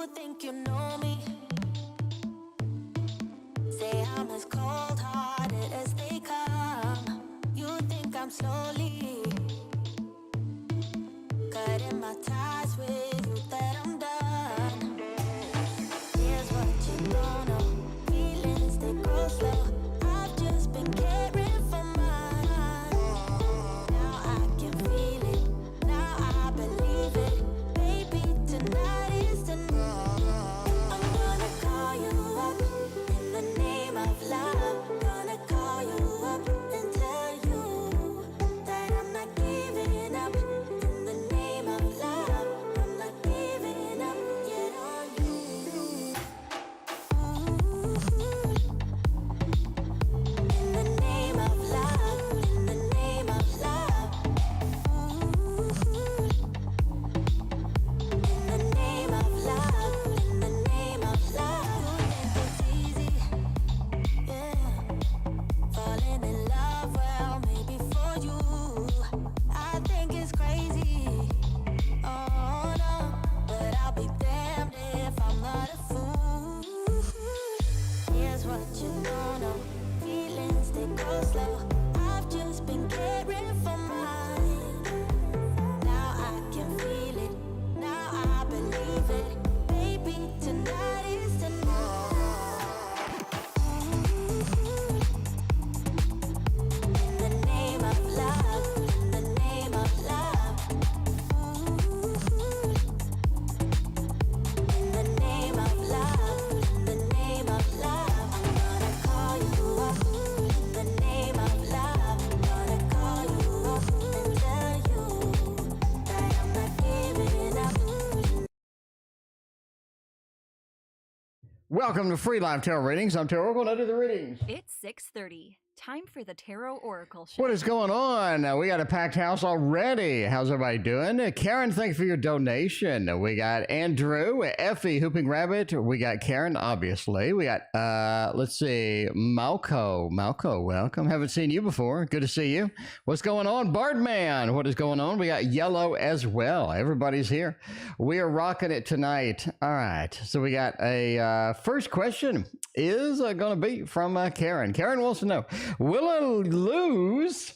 You think you know me? Say I'm as cold-hearted as they come. You think I'm slowly cutting my ties with you, that I'm done. Here's what you don't know. Feelings, they grow slow. I've just been caring for mine. Now I can feel it. Now I believe it. Baby, tonight is the night. I'm gonna call you up in the name of love. Gonna call you up and tell you that I'm not giving up. In the name of love, I'm not giving up yet on you. In the name of love, in the name of love. In the name of love, in the name of love. You think it's easy, yeah. Falling in love, well, maybe for you. I think it's crazy, oh no. But I'll be damned if I'm not a fool. Here's what you don't know. Feelings, they go slow. I've just been caring for mine. Now I can feel it. Now I believe it. Baby, tonight is the night. In the name of love, in the name of love. In the name of love, in the name of love. I'm gonna call you up in the name of love. Gonna call you up and tell you that I'm not giving up. Welcome to Free Live Tarot Readings. I'm TarotOracle, and I do the readings. It's 6:30. Time for the Tarot Oracle show. What is going on? We got a packed house already. How's everybody doing? Karen, thank you for your donation. We got Andrew, Effie, Hooping Rabbit. We got Karen, obviously. We got, let's see, Malco. Malco, welcome. Haven't seen you before. Good to see you. What's going on? Bardman, what is going on? We got Yellow as well. Everybody's here. We are rocking it tonight. All right. So we got a first question is going to be from Karen. Karen wants to know, will I lose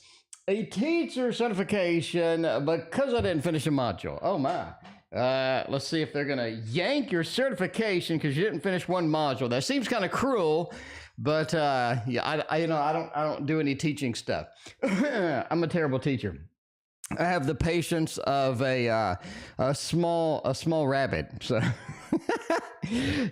a teacher certification because I didn't finish a module? Oh my. Let's see if they're going to yank your certification because you didn't finish one module. That seems kind of cruel, but yeah, I don't do any teaching stuff. I'm a terrible teacher. I have the patience of a small rabbit. So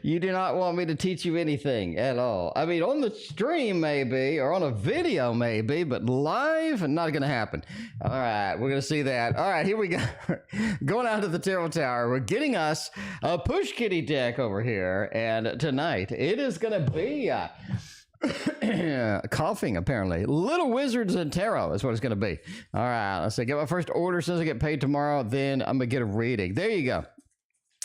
you do not want me to teach you anything at all. I mean, on the stream maybe, or on a video maybe, but live, not going to happen. All right, we're going to see that. All right, here we go. Going out to the Tarot Tower. We're getting us a push kitty deck over here, and tonight it is going to be coughing, apparently. Little Wizards and Tarot is what it's going to be. All right, let's see. Get my first order as soon as I get paid tomorrow. Then I'm going to get a reading. There you go.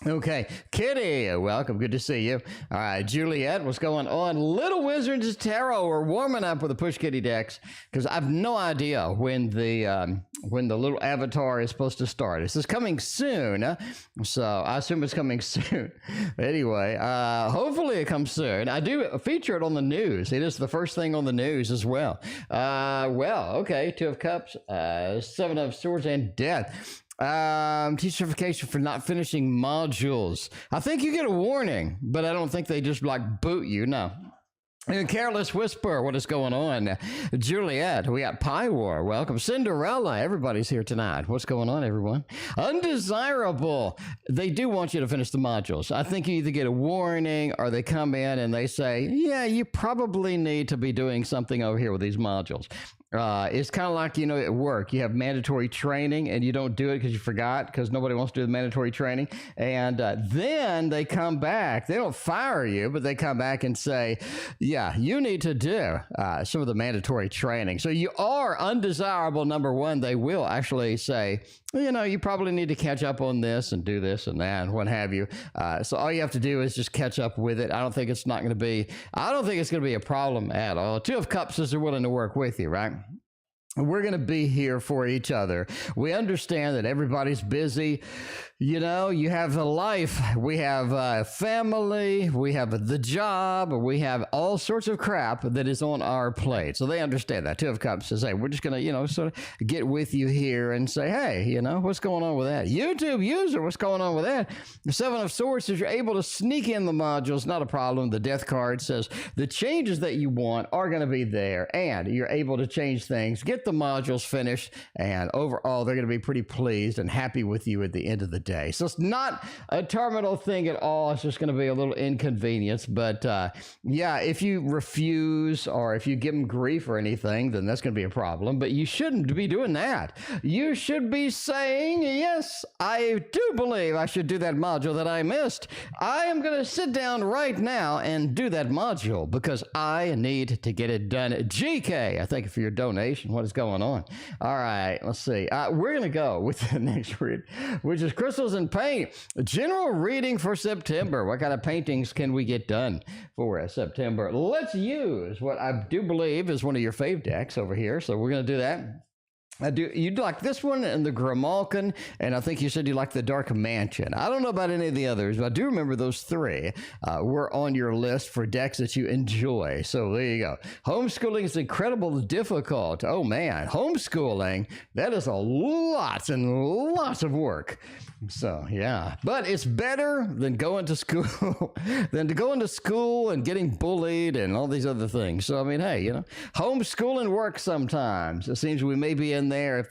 Okay, Kitty, welcome. Good to see you. All right, Juliette, what's going on? Little Wizards Tarot, we're warming up with the Push Kitty decks because I have no idea when the little avatar is supposed to start. This is coming soon, so I assume it's coming soon. Anyway, hopefully it comes soon. I do feature it on the news. It is the first thing on the news as well. Well, okay, Two of Cups, Seven of Swords, and Death. Teacher certification for not finishing modules. I think you get a warning, but I don't think they just like boot you. No. And Careless Whisper, what is going on? Juliette, we got Pie War, welcome. Cinderella, everybody's here tonight. What's going on, everyone? Undesirable, they do want you to finish the modules. I think you either get a warning or they come in and they say, yeah, you probably need to be doing something over here with these modules. It's kind of like, you know, at work, you have mandatory training and you don't do it because you forgot because nobody wants to do the mandatory training. And then they come back. They don't fire you, but they come back and say, yeah, you need to do some of the mandatory training. So you are undesirable, number one. They will actually say, you know, you probably need to catch up on this and do this and that and what have you. So all you have to do is just catch up with it. I don't think it's going to be a problem at all. Two of Cups is they're willing to work with you, right? We're going to be here for each other. We understand that everybody's busy. you know, you have a life, we have a family, we have the job, we have all sorts of crap that is on our plate. So they understand that. Two of Cups says, hey, we're just going to, you know, sort of get with you here and say, hey, you know, what's going on with that? YouTube user, what's going on with that? The Seven of Swords says you're able to sneak in the modules, not a problem. The Death card says the changes that you want are going to be there, and you're able to change things, get the modules finished, and overall, they're going to be pretty pleased and happy with you at the end of the day. So it's not a terminal thing at all. It's just going to be a little inconvenience. But yeah, if you refuse or if you give them grief or anything, then that's going to be a problem. But you shouldn't be doing that. You should be saying, yes, I do believe I should do that module that I missed. I am going to sit down right now and do that module because I need to get it done. GK, I thank you for your donation. What is going on? All right, let's see. We're going to go with the next read, which is Crystals and Paint. General reading for September. What kind of paintings can we get done for September? Let's use what I do believe is one of your fave decks over here. So we're going to do that. You'd like this one and the Grimalkin, and I think you said you like the Dark Mansion. I don't know about any of the others, but I do remember those three were on your list for decks that you enjoy. So there you go. Homeschooling is incredibly difficult. Oh man, homeschooling, that is a lots and lots of work. So yeah, but it's better than going to school, than to go into school and getting bullied and all these other things. So I mean, hey, you know, homeschooling works sometimes. It seems we may be in there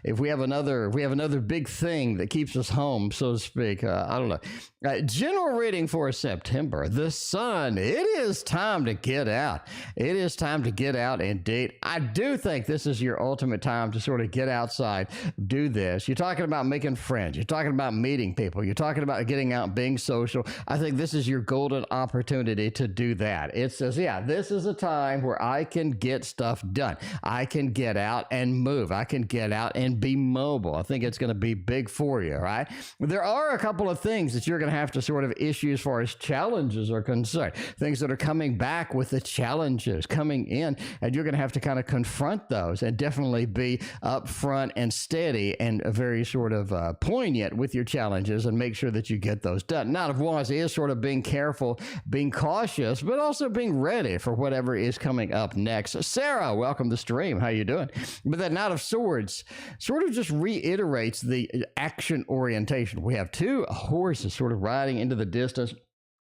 if we have another big thing that keeps us home, so to speak. I don't know. General reading for September. The sun. It is time to get out. It is time to get out and date. I do think this is your ultimate time to sort of get outside, do this. You're talking about making friends. You're talking about meeting people. You're talking about getting out, being social. I think this is your golden opportunity to do that. It says, yeah, this is a time where I can get stuff done. I can get out and move. I can get out and be mobile. I think it's going to be big for you, right? There are a couple of things that you're going to have to sort of issue as far as challenges are concerned. Things that are coming back with the challenges coming in, and you're going to have to kind of confront those and definitely be upfront and steady and very sort of poignant with your challenges and make sure that you get those done. Knight of Wands is sort of being careful, being cautious, but also being ready for whatever is coming up next. Sarah, welcome to the stream. How you doing? But that Knight of Swords sort of just reiterates the action orientation. We have two horses sort of riding into the distance.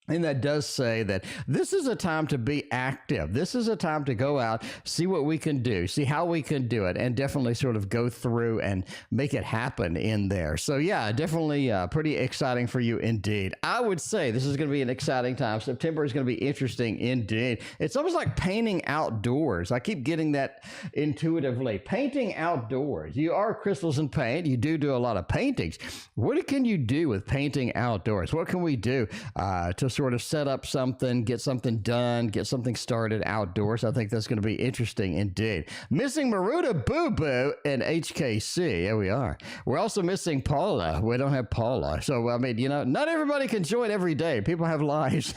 And that does say that this is a time to be active. This is a time to go out, see what we can do, see how we can do it, and definitely sort of go through and make it happen in there. So yeah, definitely pretty exciting for you indeed. I would say this is going to be an exciting time. September is going to be interesting indeed. It's almost like painting outdoors. I keep getting that intuitively. Painting outdoors. You are Crystals and Paint. You do a lot of paintings. What can you do with painting outdoors? What can we do to sort of set up something, get something done, get something started outdoors? I think that's going to be interesting indeed. Missing Maruta Boo Boo and HKC. Here we are. We're also missing Paula. We don't have Paula. So, I mean, you know, not everybody can join every day. People have lives.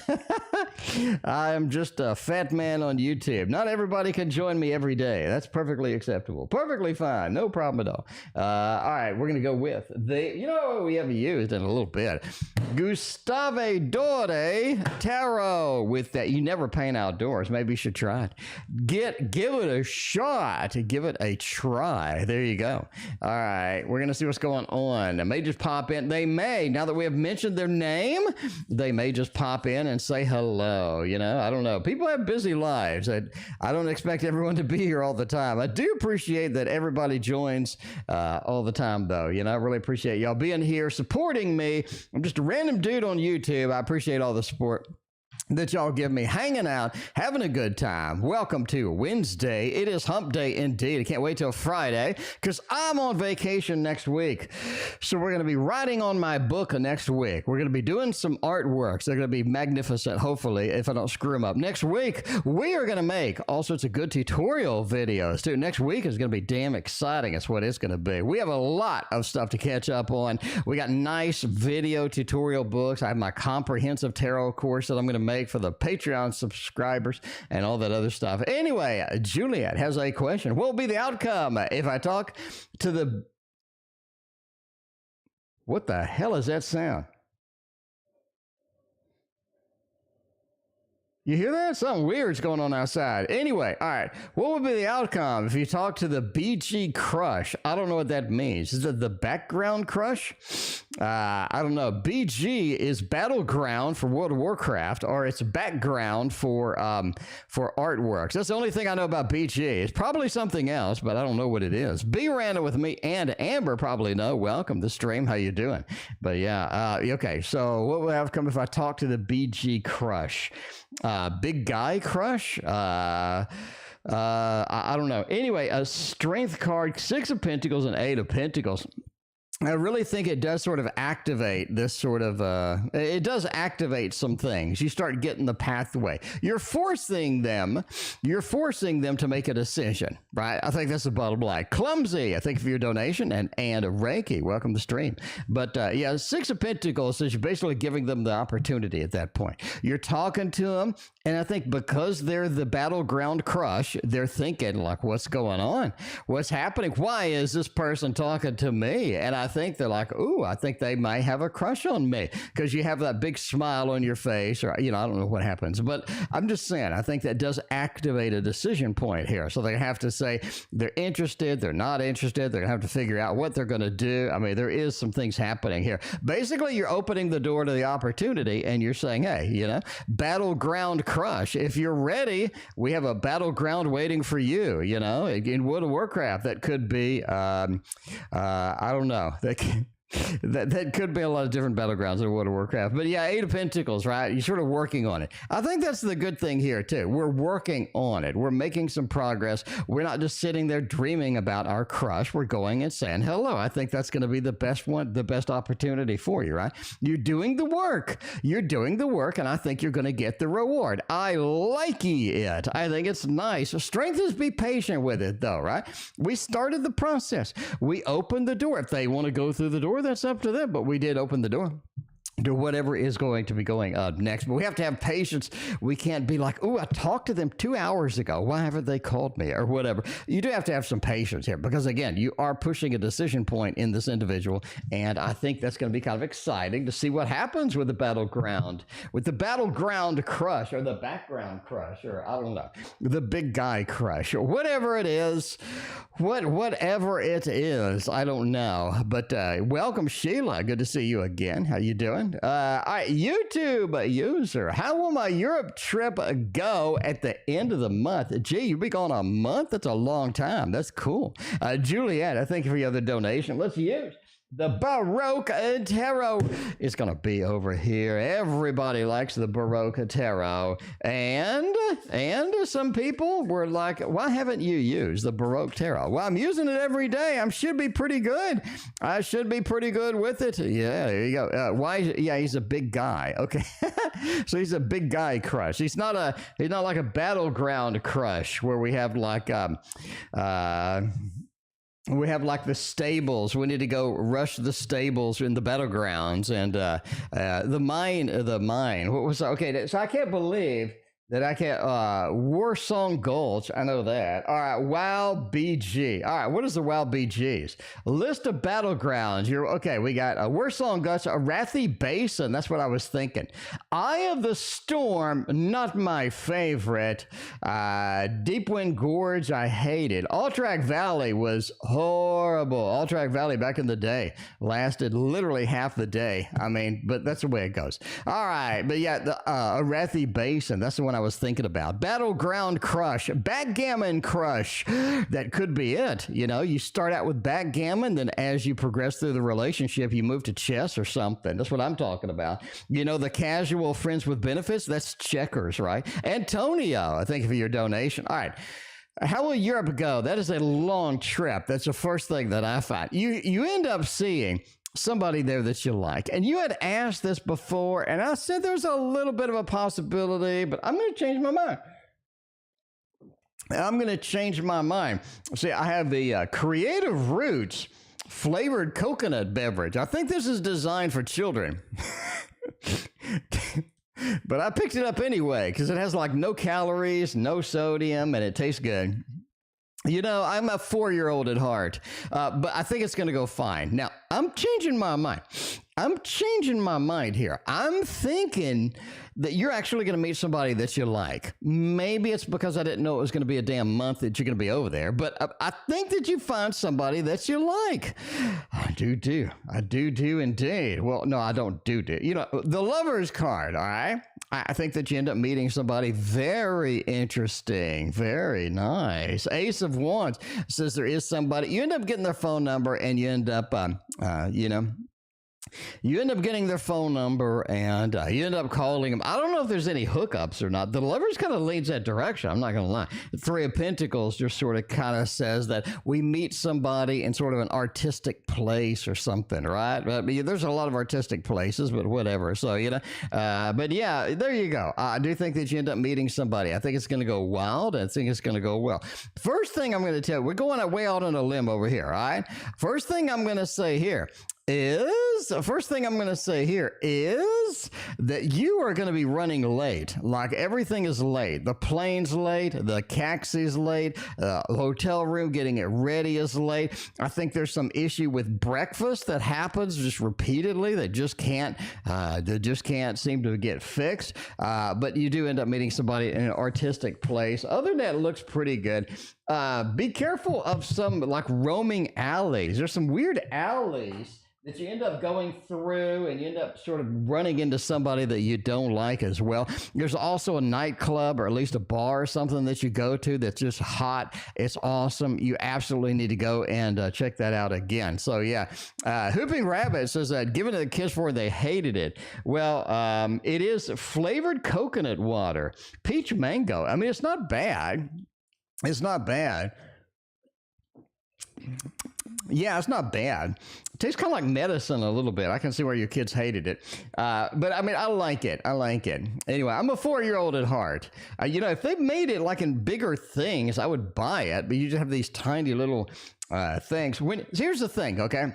I am just a fat man on YouTube. Not everybody can join me every day. That's perfectly acceptable. Perfectly fine. No problem at all. All right, we're going to go with you know what we haven't used in a little bit. Gustave Dore Tarot with that. You never paint outdoors. Maybe you should try it. Give it a shot. Give it a try. There you go. All right, we're going to see what's going on. They may just pop in. They may, now that we have mentioned their name, they may just pop in and say hello. You know, I don't know. People have busy lives. I don't expect everyone to be here all the time. I do appreciate that everybody joins all the time, though. You know, I really appreciate y'all being here, supporting me. I'm just a random dude on YouTube. I appreciate all the support that y'all give me, hanging out, having a good time. Welcome to Wednesday. It is hump day indeed. I can't wait till Friday because I'm on vacation next week. So we're going to be writing on my book next week. We're going to be doing some artworks. They're going to be magnificent, hopefully, if I don't screw them up. Next week, we are going to make all sorts of good tutorial videos, too. Next week is going to be damn exciting. That's what it's going to be. We have a lot of stuff to catch up on. We got nice video tutorial books. I have my comprehensive tarot course that I'm going to make for the Patreon subscribers and all that other stuff. Anyway, Juliette has a question. What will be the outcome if I talk to the What the hell is that sound? You hear that? Something weird's going on outside. Anyway, all right. What would be the outcome if you talk to the BG crush? I don't know what that means. Is it the background crush? I don't know. BG is battleground for World of Warcraft, or it's background for artworks. That's the only thing I know about BG. It's probably something else, but I don't know what it is. B ran it with me, and Amber probably know. Welcome to stream. How you doing? But yeah, okay. So what would have come if I talk to the BG crush? Big guy crush. I don't know. Anyway, a strength card, 6 of Pentacles and 8 of Pentacles. I really think it does sort of activate this sort of, it does activate some things. You start getting the pathway. You're forcing them to make a decision, right? I think that's the bottom line. Clumsy, I think for your donation, and Reiki, welcome to stream. But yeah, 6 of Pentacles is you're basically giving them the opportunity at that point. You're talking to them, and I think because they're the battleground crush, they're thinking like, what's going on? What's happening? Why is this person talking to me? And I think they're like, ooh, I think they might have a crush on me, because you have that big smile on your face, or, you know, I don't know what happens, but I'm just saying, I think that does activate a decision point here. So they have to say they're interested, they're not interested, they're gonna have to figure out what they're going to do. I mean, there is some things happening here. Basically, you're opening the door to the opportunity, and you're saying, hey, you know, battleground crush, if you're ready, we have a battleground waiting for you, you know, in World of Warcraft. That could be, I don't know. That could be a lot of different battlegrounds in World of Warcraft. But yeah, 8 of Pentacles, right? You're sort of working on it. I think that's the good thing here, too. We're working on it. We're making some progress. We're not just sitting there dreaming about our crush. We're going and saying hello. I think that's going to be the best one, the best opportunity for you, right? You're doing the work. You're doing the work, and I think you're going to get the reward. I like it. I think it's nice. Strength is be patient with it, though, right? We started the process. We opened the door. If they want to go through the door, that's up to them, but we did open the door to whatever is going to be going up next. But we have to have patience. We can't be like, oh, I talked to them 2 hours ago. Why haven't they called me, or whatever? You do have to have some patience here, because again, you are pushing a decision point in this individual. And I think that's going to be kind of exciting to see what happens with the battleground crush, or the background crush, or I don't know, the big guy crush, or whatever it is, whatever it is, I don't know. But welcome, Sheila. Good to see you again. How you doing? All right, YouTube user, how will my Europe trip go at the end of the month? Gee, you'll be gone a month? That's a long time. That's cool. Juliette, I thank you for your other donation. Let's use the Baroque Tarot. It's going to be over here. Everybody likes the Baroque Tarot. And some people were like, why haven't you used the Baroque Tarot? Well, I'm using it every day. I should be pretty good. I should be pretty good with it. Yeah, there you go. Why? Yeah, he's a big guy. Okay. So he's a big guy crush. He's not like a battleground crush where we have like, we have like the stables. We need to go rush the stables in the battlegrounds, and the mine. What was that? Okay, so I can't believe that I can't. Warsong Gulch. I know that. All right, WoW BG. All right, what is the WoW BGs? List of battlegrounds. We got a Warsong Gulch, a Arathi Basin. That's what I was thinking. Eye of the Storm, not my favorite. Deepwind Gorge, I hated. Alterac Valley was horrible. Alterac Valley back in the day lasted literally half the day. I mean, but that's the way it goes. All right, but yeah, the Arathi Basin. That's the one I was thinking about. Battleground Crush, Backgammon Crush. That could be it. You know, you start out with backgammon, then as you progress through the relationship, you move to chess or something. That's what I'm talking about. You know, the casual friends with benefits, that's checkers, right? Antonio, I thank you for your donation. All right. How will Europe go? That is a long trip. That's the first thing that I find. You end up seeing somebody there that you like. And you had asked this before, and I said there's a little bit of a possibility, but I'm going to change my mind. I'm going to change my mind. See, I have the Creative Roots flavored coconut beverage. I think this is designed for children. But I picked it up anyway because it has like no calories, no sodium, and it tastes good. You know, I'm a 4-year-old at heart, but I think it's going to go fine. Now, I'm changing my mind. I'm changing my mind here. I'm thinking that you're actually going to meet somebody that you like. Maybe it's because I didn't know it was going to be a damn month that you're going to be over there, but I think that you find somebody that you like. I do. I do indeed. Well, no, I don't do. You know, the Lover's card, all right? I think that you end up meeting somebody very interesting, very nice. Ace of Wands says there is somebody. You end up getting their phone number, and you end up, you end up getting their phone number, and you end up calling them. I don't know if there's any hookups or not. The Lovers kind of leads that direction. I'm not going to lie. The Three of Pentacles just sort of kind of says that we meet somebody in sort of an artistic place or something, right? But there's a lot of artistic places, but whatever. So, you know, but yeah, there you go. I do think that you end up meeting somebody. I think it's going to go wild. I think it's going to go well. First thing I'm going to tell you, we're going way out on a limb over here, all right? First thing I'm going to say here is that you are going to be running late. Like everything is late. The plane's late. The taxi's late. The hotel room getting it ready is late. I think there's some issue with breakfast that happens just repeatedly. They just can't seem to get fixed. But you do end up meeting somebody in an artistic place. Other than that, it looks pretty good. Be careful of some like roaming alleys. There's some weird alleys that you end up going through, and you end up sort of running into somebody that you don't like as well. There's also a nightclub, or at least a bar or something that you go to that's just hot. It's awesome. You absolutely need to go and check that out again. So yeah, Hooping Rabbit says that given to the kids before they hated it. Well, it is flavored coconut water, peach mango. I mean, it's not bad. It's not bad. Yeah, it's not bad. It tastes kind of like medicine a little bit. I can see where your kids hated it. But I mean, I like it. Anyway, I'm a 4-year-old at heart. You know, if they made it like in bigger things, I would buy it. But you just have these tiny little things. Here's the thing, okay?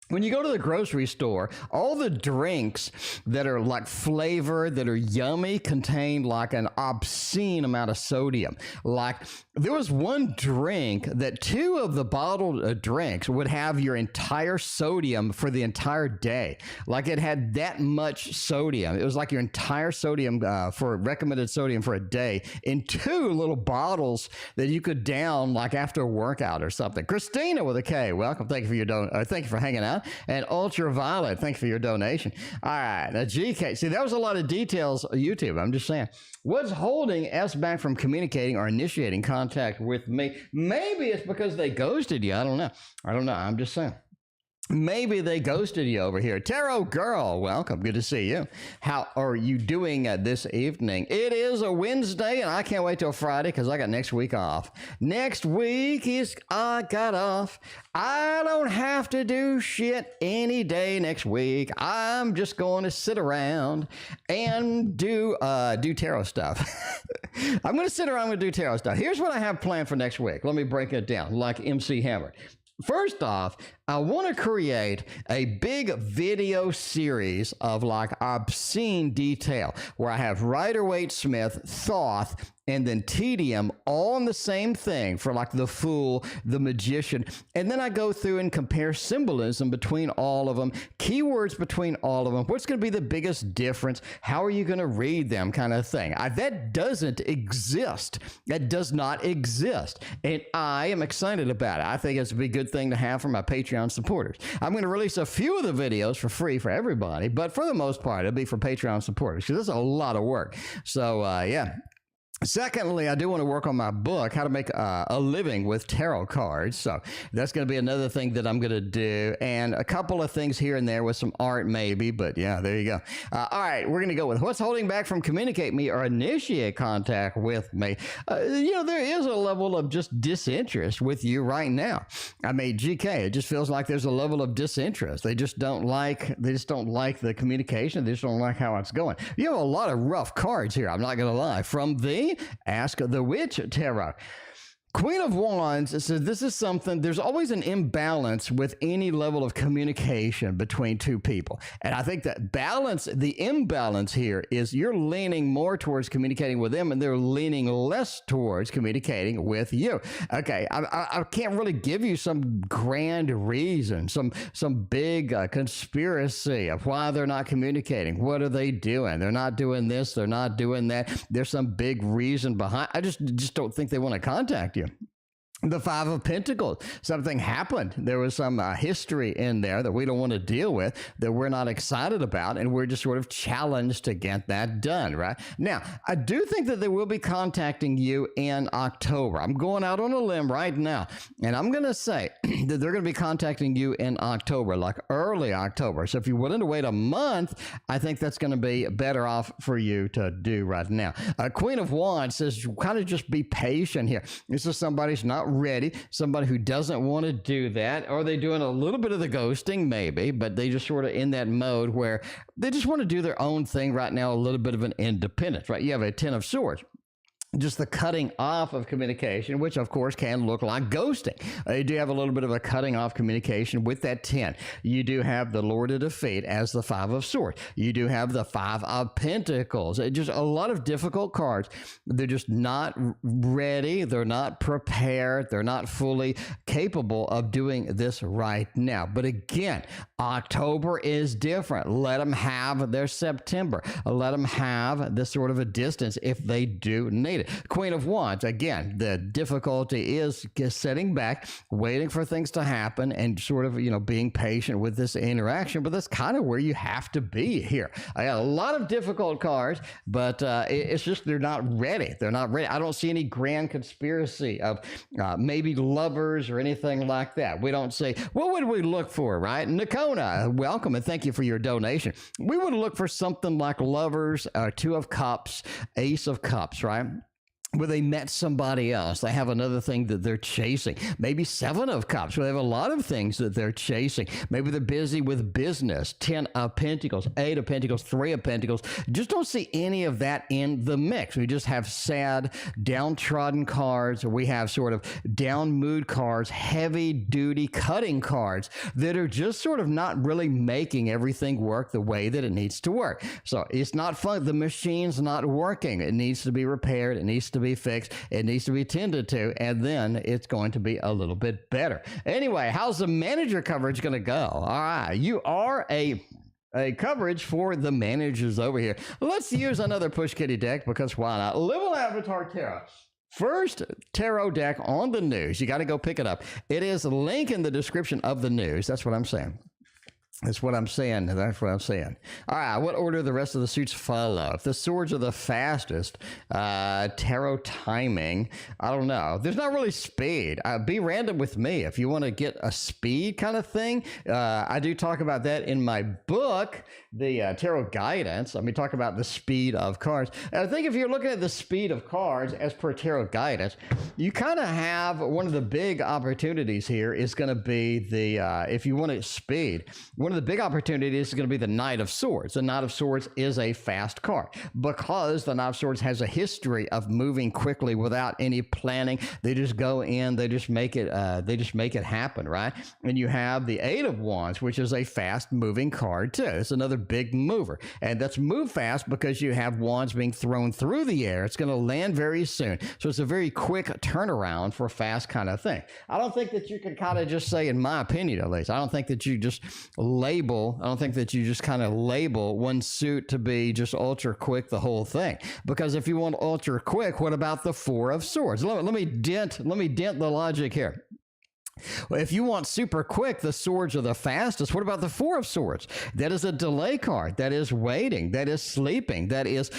When you go to the grocery store, all the drinks that are like flavored, that are yummy, contain like an obscene amount of sodium. Like there was one drink that 2 of the bottled drinks would have your entire sodium for the entire day. Like it had that much sodium. It was like your entire sodium for recommended sodium for a day in 2 little bottles that you could down like after a workout or something. Christina with a K, welcome. Thank you for thank you for hanging out. And Ultraviolet, thank you for your donation. All right, now GK. See, that was a lot of details, YouTube. I'm just saying. What's holding us back from communicating or initiating contact with me? Maybe it's because they ghosted you. I don't know. I'm just saying. Maybe they ghosted you over here. Tarot Girl, welcome. Good to see you. How are you doing this evening? It is a Wednesday, and I can't wait till Friday because I got next week off. Next week I got off. I don't have to do shit any day next week. I'm just going to sit around and do tarot stuff. I'm going to sit around and do tarot stuff. Here's what I have planned for next week. Let me break it down like MC Hammer. First off, I want to create a big video series of like obscene detail where I have Rider-Waite-Smith, Thoth, and then Tedium all in the same thing for like the Fool, the Magician. And then I go through and compare symbolism between all of them, keywords between all of them. What's going to be the biggest difference? How are you going to read them kind of thing? That doesn't exist. That does not exist. And I am excited about it. I think it's a good thing to have for my Patreon supporters. I'm going to release a few of the videos for free for everybody, but for the most part, it'll be for Patreon supporters because it's a lot of work. So, yeah. Secondly, I do want to work on my book, How to Make a Living with Tarot Cards. So that's going to be another thing that I'm going to do. And a couple of things here and there with some art maybe. But yeah, there you go. All right, we're going to go with what's holding back from communicate me or initiate contact with me. You know, there is a level of just disinterest with you right now. I mean, GK, it just feels like there's a level of disinterest. They just don't like the communication. They just don't like how it's going. You have a lot of rough cards here. I'm not going to lie. From the Ask the Witch Tarot. Queen of Wands says this is something, there's always an imbalance with any level of communication between two people. And I think that the imbalance here is you're leaning more towards communicating with them and they're leaning less towards communicating with you. Okay, I can't really give you some grand reason, some big conspiracy of why they're not communicating. What are they doing? They're not doing this, they're not doing that. There's some big reason behind. I just don't think they want to contact you. The Five of Pentacles, something happened. There was some history in there that we don't want to deal with, that we're not excited about, and we're just sort of challenged to get that done, right? Now, I do think that they will be contacting you in October. I'm going out on a limb right now, and I'm going to say that they're going to be contacting you in October, like early October. So if you're willing to wait a month, I think that's going to be better off for you to do right now. Queen of Wands says kind of just be patient here. This is somebody who's not ready, somebody who doesn't want to do that. Or they doing a little bit of the ghosting maybe, but they just sort of in that mode where they just want to do their own thing right now, a little bit of an independence, right? You have a Ten of Swords. Just the cutting off of communication, which of course can look like ghosting. You do have a little bit of a cutting off communication with that 10. You do have the Lord of Defeat as the Five of Swords. You do have the Five of Pentacles. Just a lot of difficult cards. They're just not ready. They're not prepared. They're not fully capable of doing this right now. But again, October is different. Let them have their September. Let them have this sort of a distance if they do need it. Queen of Wands, again, the difficulty is sitting back, waiting for things to happen and sort of, being patient with this interaction. But that's kind of where you have to be here. I got a lot of difficult cards, but it's just they're not ready. They're not ready. I don't see any grand conspiracy of maybe lovers or anything like that. We don't say, what would we look for, right? Nakona, welcome and thank you for your donation. We would look for something like lovers, Two of Cups, Ace of Cups, right? Where they met somebody else. They have another thing that they're chasing. Maybe Seven of Cups, where they have a lot of things that they're chasing. Maybe they're busy with business. 10 of Pentacles, 8 of Pentacles, 3 of Pentacles. Just don't see any of that in the mix. We just have sad, downtrodden cards. We have sort of down mood cards, heavy duty cutting cards that are just sort of not really making everything work the way that it needs to work. So it's not fun. The machine's not working. It needs to be repaired. It needs to be fixed. It needs to be tended to, and then it's going to be a little bit better. Anyway, how's the manager coverage going to go? All right, you are a coverage for the managers over here. Let's use another Push Kitty deck because why not? Little Avatar Tarot. First tarot deck on the news. You got to go pick it up. It is a link in the description of the news. That's what I'm saying. That's what I'm saying. That's what I'm saying. All right, what order the rest of the suits follow? If the swords are the fastest, tarot timing, I don't know. There's not really speed. Be random with me. If you want to get a speed kind of thing, I do talk about that in my book, the Tarot Guidance. Let me talk about the speed of cards. And I think if you're looking at the speed of cards as per Tarot Guidance, you kind of have one of the big opportunities here is going to be the, if you want it speed, one of the big opportunities is going to be the Knight of Swords. The Knight of Swords is a fast card because the Knight of Swords has a history of moving quickly without any planning. They just go in, they just make it happen, right? And you have the Eight of Wands, which is a fast moving card too. It's another big mover, and that's move fast because you have wands being thrown through the air. It's going to land very soon, so it's a very quick turnaround for a fast kind of thing. I don't think that you can kind of just say, in my opinion at least, I don't think that you just kind of label one suit to be just ultra quick the whole thing, because if you want ultra quick, what about the Four of Swords? Let me dent the logic here. Well, if you want super quick, the swords are the fastest. What about the Four of Swords? That is a delay card. That is waiting. That is sleeping. That is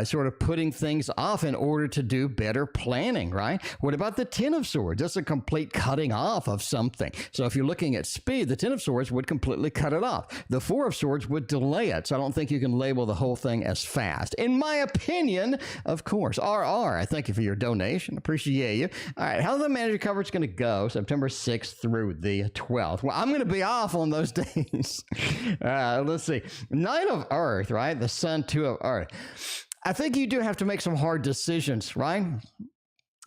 sort of putting things off in order to do better planning, right? What about the Ten of Swords? That's a complete cutting off of something. So if you're looking at speed, the Ten of Swords would completely cut it off. The Four of Swords would delay it. So I don't think you can label the whole thing as fast. In my opinion, of course. RR, I thank you for your donation. Appreciate you. All right, how's the manager coverage going to go? September 6th through the 12th. Well, I'm going to be off on those days. Let's see. Knight of Earth, right? The Sun, Two of Earth. I think you do have to make some hard decisions, right?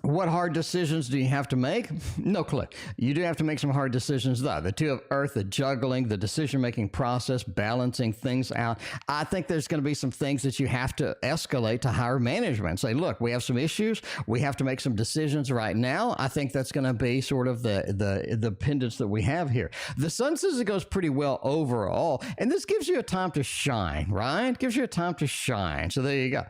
What hard decisions do you have to make? No clue. You do have to make some hard decisions, though. The two of Earth, the juggling, the decision-making process, balancing things out. I think there's going to be some things that you have to escalate to higher management. Say, look, we have some issues. We have to make some decisions right now. I think that's going to be sort of the pendants that we have here. The sun says it goes pretty well overall, and this gives you a time to shine, right? Gives you a time to shine. So there you go.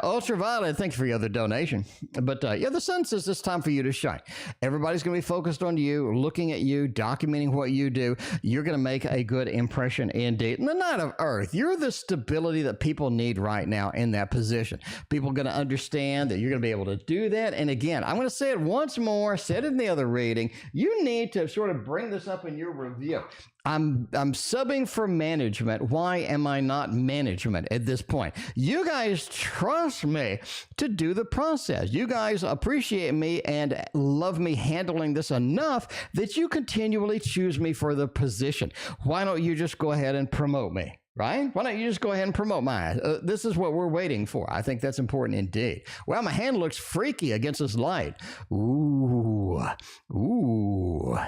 Ultraviolet, thanks for your other donation. But yeah, the sun says it's time for you to shine. Everybody's going to be focused on you, looking at you, documenting what you do. You're going to make a good impression indeed. And the Knight of Earth, you're the stability that people need right now in that position. People are going to understand that you're going to be able to do that. And again, I'm going to say it once more, said it in the other reading. You need to sort of bring this up in your review. I'm subbing for management. Why am I not management at this point? You guys trust me to do the process. You guys appreciate me and love me handling this enough that you continually choose me for the position. Why don't you just go ahead and promote me? Right? Why don't you just go ahead and promote mine? This is what we're waiting for. I think that's important indeed. Well, my hand looks freaky against this light. Ooh,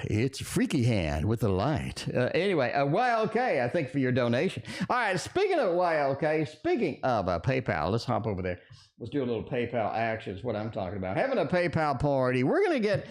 it's a freaky hand with the light. Anyway, YLK, I thank for your donation. All right, speaking of YLK, speaking of PayPal, let's hop over there. Let's do a little PayPal action is what I'm talking about. Having a PayPal party. We're going to get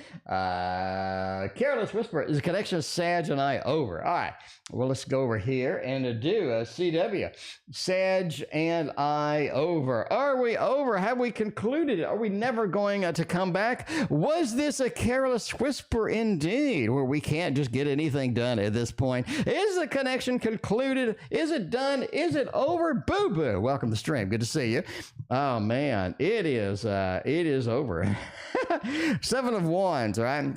Careless Whisper. Is the connection of Sag and I over? All right. Well, let's go over here and do a CW. Sag and I over. Are we over? Have we concluded it? Are we never going to come back? Was this a Careless Whisper indeed, where we can't just get anything done at this point? Is the connection concluded? Is it done? Is it over? Boo-boo. Welcome to the stream. Good to see you. Oh, man, it is over. 7 of Wands, all right?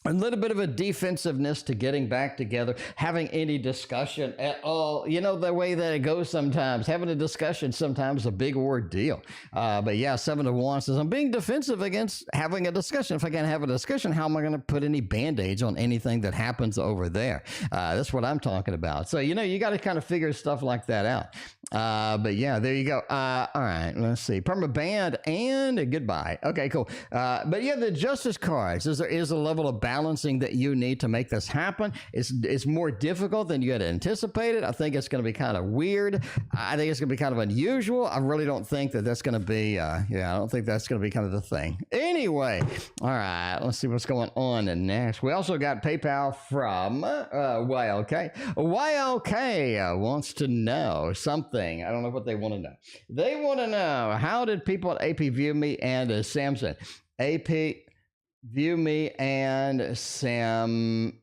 A little bit of a defensiveness to getting back together, having any discussion at all. You know, the way that it goes sometimes, having a discussion sometimes is a big ordeal. But yeah, 7 of Wands says, I'm being defensive against having a discussion. If I can't have a discussion, how am I going to put any band-aids on anything that happens over there? That's what I'm talking about. So, you know, you got to kind of figure stuff like that out. But yeah, there you go. All right, let's see. Permaband and goodbye. Okay, cool. But yeah, the Justice cards, there is a level of balancing that you need to make this happen. It's more difficult than you had anticipated. I think it's going to be kind of weird. I think it's going to be kind of unusual. I really don't think that that's going to be, I don't think that's going to be kind of the thing. Anyway, all right, let's see what's going on next. We also got PayPal from YLK. YLK wants to know something. I don't know what they want to know. They want to know, how did people at AP view me and Samson? AP view me and Samson.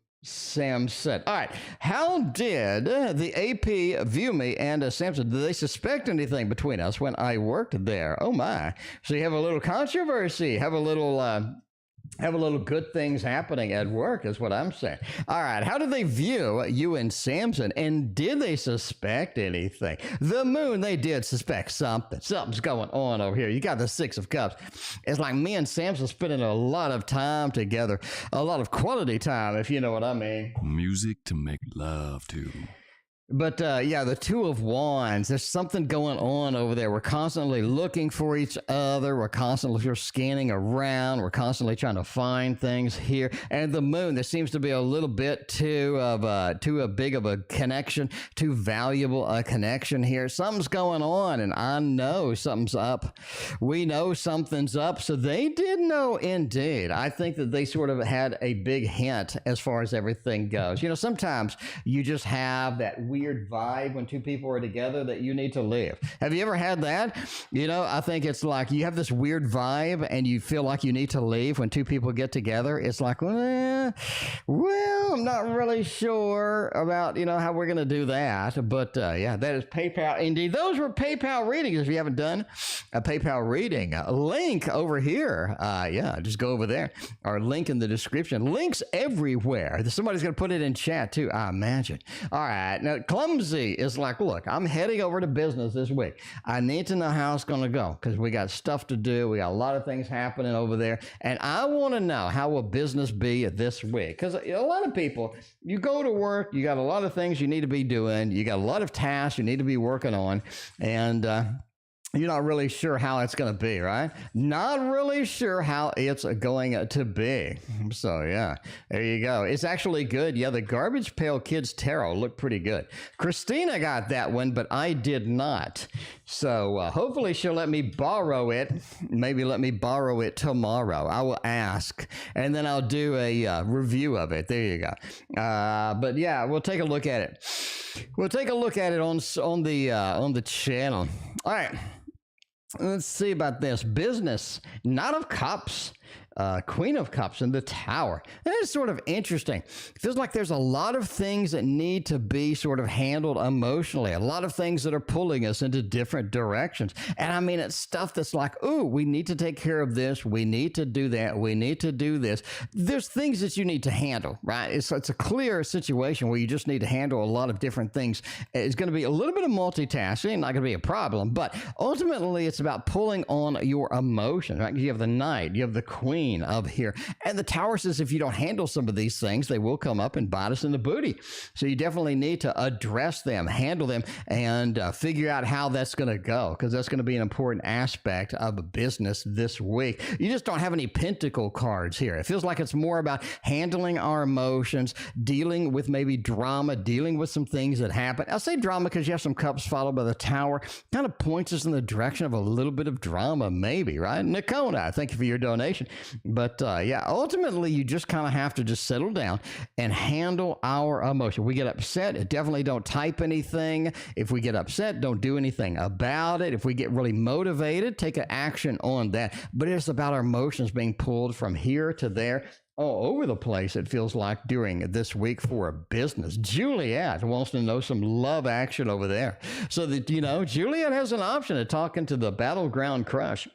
All right. How did the AP view me and Samson? Did they suspect anything between us when I worked there? Oh, my. So you have a little controversy, have a little good things happening at work is what I'm saying. All right. How did they view you and Samson? And did they suspect anything? The moon, they did suspect something. Something's going on over here. You got the 6 of Cups. It's like me and Samson spending a lot of time together, a lot of quality time, if you know what I mean. Music to make love to. But yeah, the 2 of Wands, there's something going on over there. We're constantly looking for each other. We're constantly scanning around. We're constantly trying to find things here. And the moon, there seems to be a little bit too big of a connection, too valuable a connection here. Something's going on, and I know something's up. We know something's up, so they did know indeed. I think that they sort of had a big hint as far as everything goes. You know, sometimes you just have that weird vibe when 2 people are together that you need to leave. Have you ever had that? You know, I think it's like you have this weird vibe and you feel like you need to leave when 2 people get together. It's like, well, I'm not really sure about, you know, how we're going to do that. But yeah, that is PayPal. Indeed, those were PayPal readings. If you haven't done a PayPal reading, link over here. Yeah, just go over there. Or link in the description. Links everywhere. Somebody's going to put it in chat too, I imagine. All right. Now, Clumsy is like, look, I'm heading over to business this week. I need to know how it's going to go because we got stuff to do. We got a lot of things happening over there. And I want to know, how will business be this week? Because a lot of people, you go to work, you got a lot of things you need to be doing. You got a lot of tasks you need to be working on. And You're not really sure how it's going to be, right? Not really sure how it's going to be. So, yeah, there you go. It's actually good. Yeah, the Garbage Pail Kids Tarot looked pretty good. Christina got that one, but I did not. So, hopefully she'll let me borrow it. Maybe let me borrow it tomorrow. I will ask, and then I'll do a review of it. There you go. But, yeah, we'll take a look at it. We'll take a look at it on the channel. All right. Let's see about this. Business, Knight of Cups, Queen of Cups in the Tower. That is sort of interesting. It feels like there's a lot of things that need to be sort of handled emotionally, a lot of things that are pulling us into different directions. And I mean, it's stuff that's like, ooh, we need to take care of this. We need to do that. We need to do this. There's things that you need to handle, right? It's a clear situation where you just need to handle a lot of different things. It's going to be a little bit of multitasking, not going to be a problem, but ultimately it's about pulling on your emotion, right? You have the Knight, you have the Queen up here, and the Tower says if you don't handle some of these things, they will come up and bite us in the booty. So you definitely need to address them, handle them, and figure out how that's going to go, because that's going to be an important aspect of a business this week. You just don't have any Pentacle cards here. It feels like it's more about handling our emotions, dealing with maybe drama, dealing with some things that happen. I'll say drama because you have some cups followed by the Tower. Kind of points us in the direction of a little bit of drama, maybe, right? Nakona, thank you for your donation. But yeah, ultimately, you just kind of have to just settle down and handle our emotion. We get upset, definitely don't type anything. If we get upset, don't do anything about it. If we get really motivated, take an action on that. But it's about our emotions being pulled from here to there, all over the place, it feels like, during this week for a business. Juliette wants to know some love action over there. So that, you know, Juliette has an option of talking to the Battleground Crush.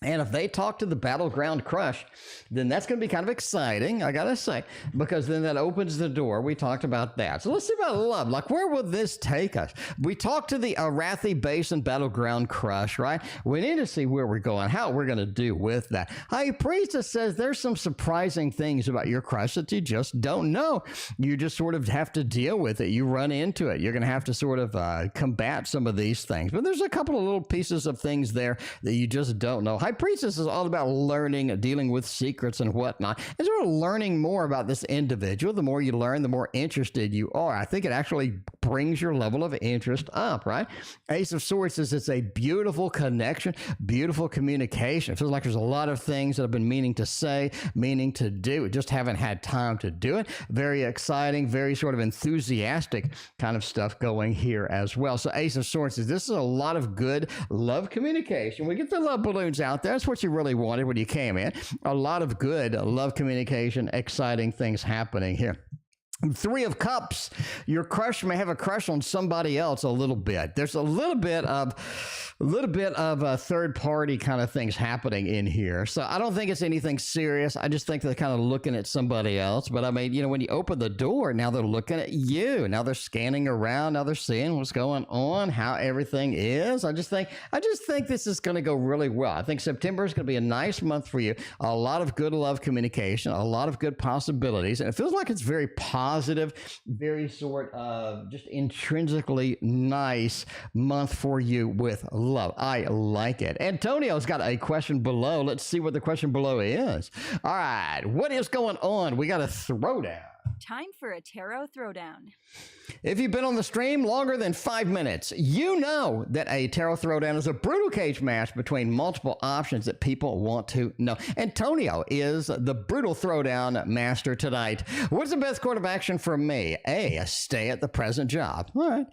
And if they talk to the Battleground Crush, then that's going to be kind of exciting, I got to say, because then that opens the door. We talked about that. So let's see about love. Like, where will this take us? We talked to the Arathi Basin Battleground Crush, right? We need to see where we're going, how we're going to do with that. High Priestess says there's some surprising things about your crush that you just don't know. You just sort of have to deal with it. You run into it. You're going to have to sort of combat some of these things. But there's a couple of little pieces of things there that you just don't know. High Priestess is all about learning, dealing with secrets and whatnot, and sort of learning more about this individual. The more you learn, the more interested you are. I think it actually brings your level of interest up, right? Ace of Swords says it's a beautiful connection, beautiful communication. It feels like there's a lot of things that I've been meaning to say, meaning to do, just haven't had time to do it. Very exciting, very sort of enthusiastic kind of stuff going here as well. So Ace of Swords says this is a lot of good love communication. We get the love balloons out there. That's what you really wanted when you came in. A lot of good love communication, exciting things happening here. Three of Cups, your crush may have a crush on somebody else a little bit. There's a little bit of third party kind of things happening in here. So I don't think it's anything serious. I just think they're kind of looking at somebody else. But I mean, you know, when you open the door, now they're looking at you. Now they're scanning around. Now they're seeing what's going on, how everything is. I just think this is going to go really well. I think September is going to be a nice month for you. A lot of good love communication, a lot of good possibilities. And it feels like it's very positive, very sort of just intrinsically nice month for you with love. I like it. Antonio's got a question below. Let's see what the question below is. All right. What is going on? We got a throwdown. Time for a tarot throwdown. If you've been on the stream longer than 5 minutes, you know that a tarot throwdown is a brutal cage match between multiple options that people want to know. Antonio is the brutal throwdown master tonight. What's the best course of action for me? A, stay at the present job. All right.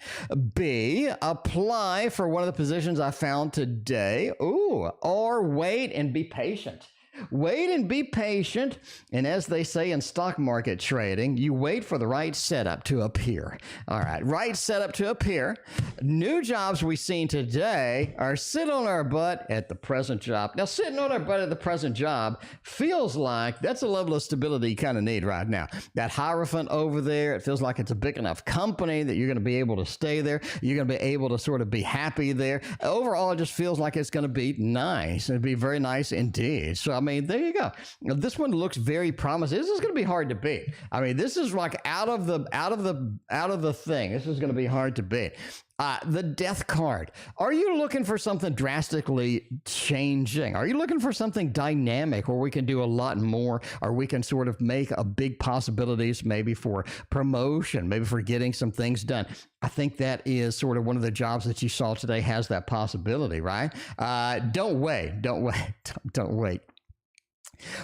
B, apply for one of the positions I found today. Ooh, or wait and be patient. Wait and be patient, and as they say in stock market trading, you wait for the right setup to appear. All right, right setup to appear. New jobs we've seen today are sit on our butt at the present job. Now, sitting on our butt at the present job feels like that's a level of stability you kind of need right now. That Hierophant over there, it feels like it's a big enough company that you're going to be able to stay there. You're going to be able to sort of be happy there. Overall, it just feels like it's going to be nice. It'd be very nice indeed. So I mean, there you go. Now, this one looks very promising. This is going to be hard to beat. I mean, this is like out of the thing. This is going to be hard to beat. The death card. Are you looking for something drastically changing? Are you looking for something dynamic where we can do a lot more, or we can sort of make a big possibilities maybe for promotion, maybe for getting some things done? I think that is sort of one of the jobs that you saw today has that possibility, right? Don't wait. Don't wait. Don't wait.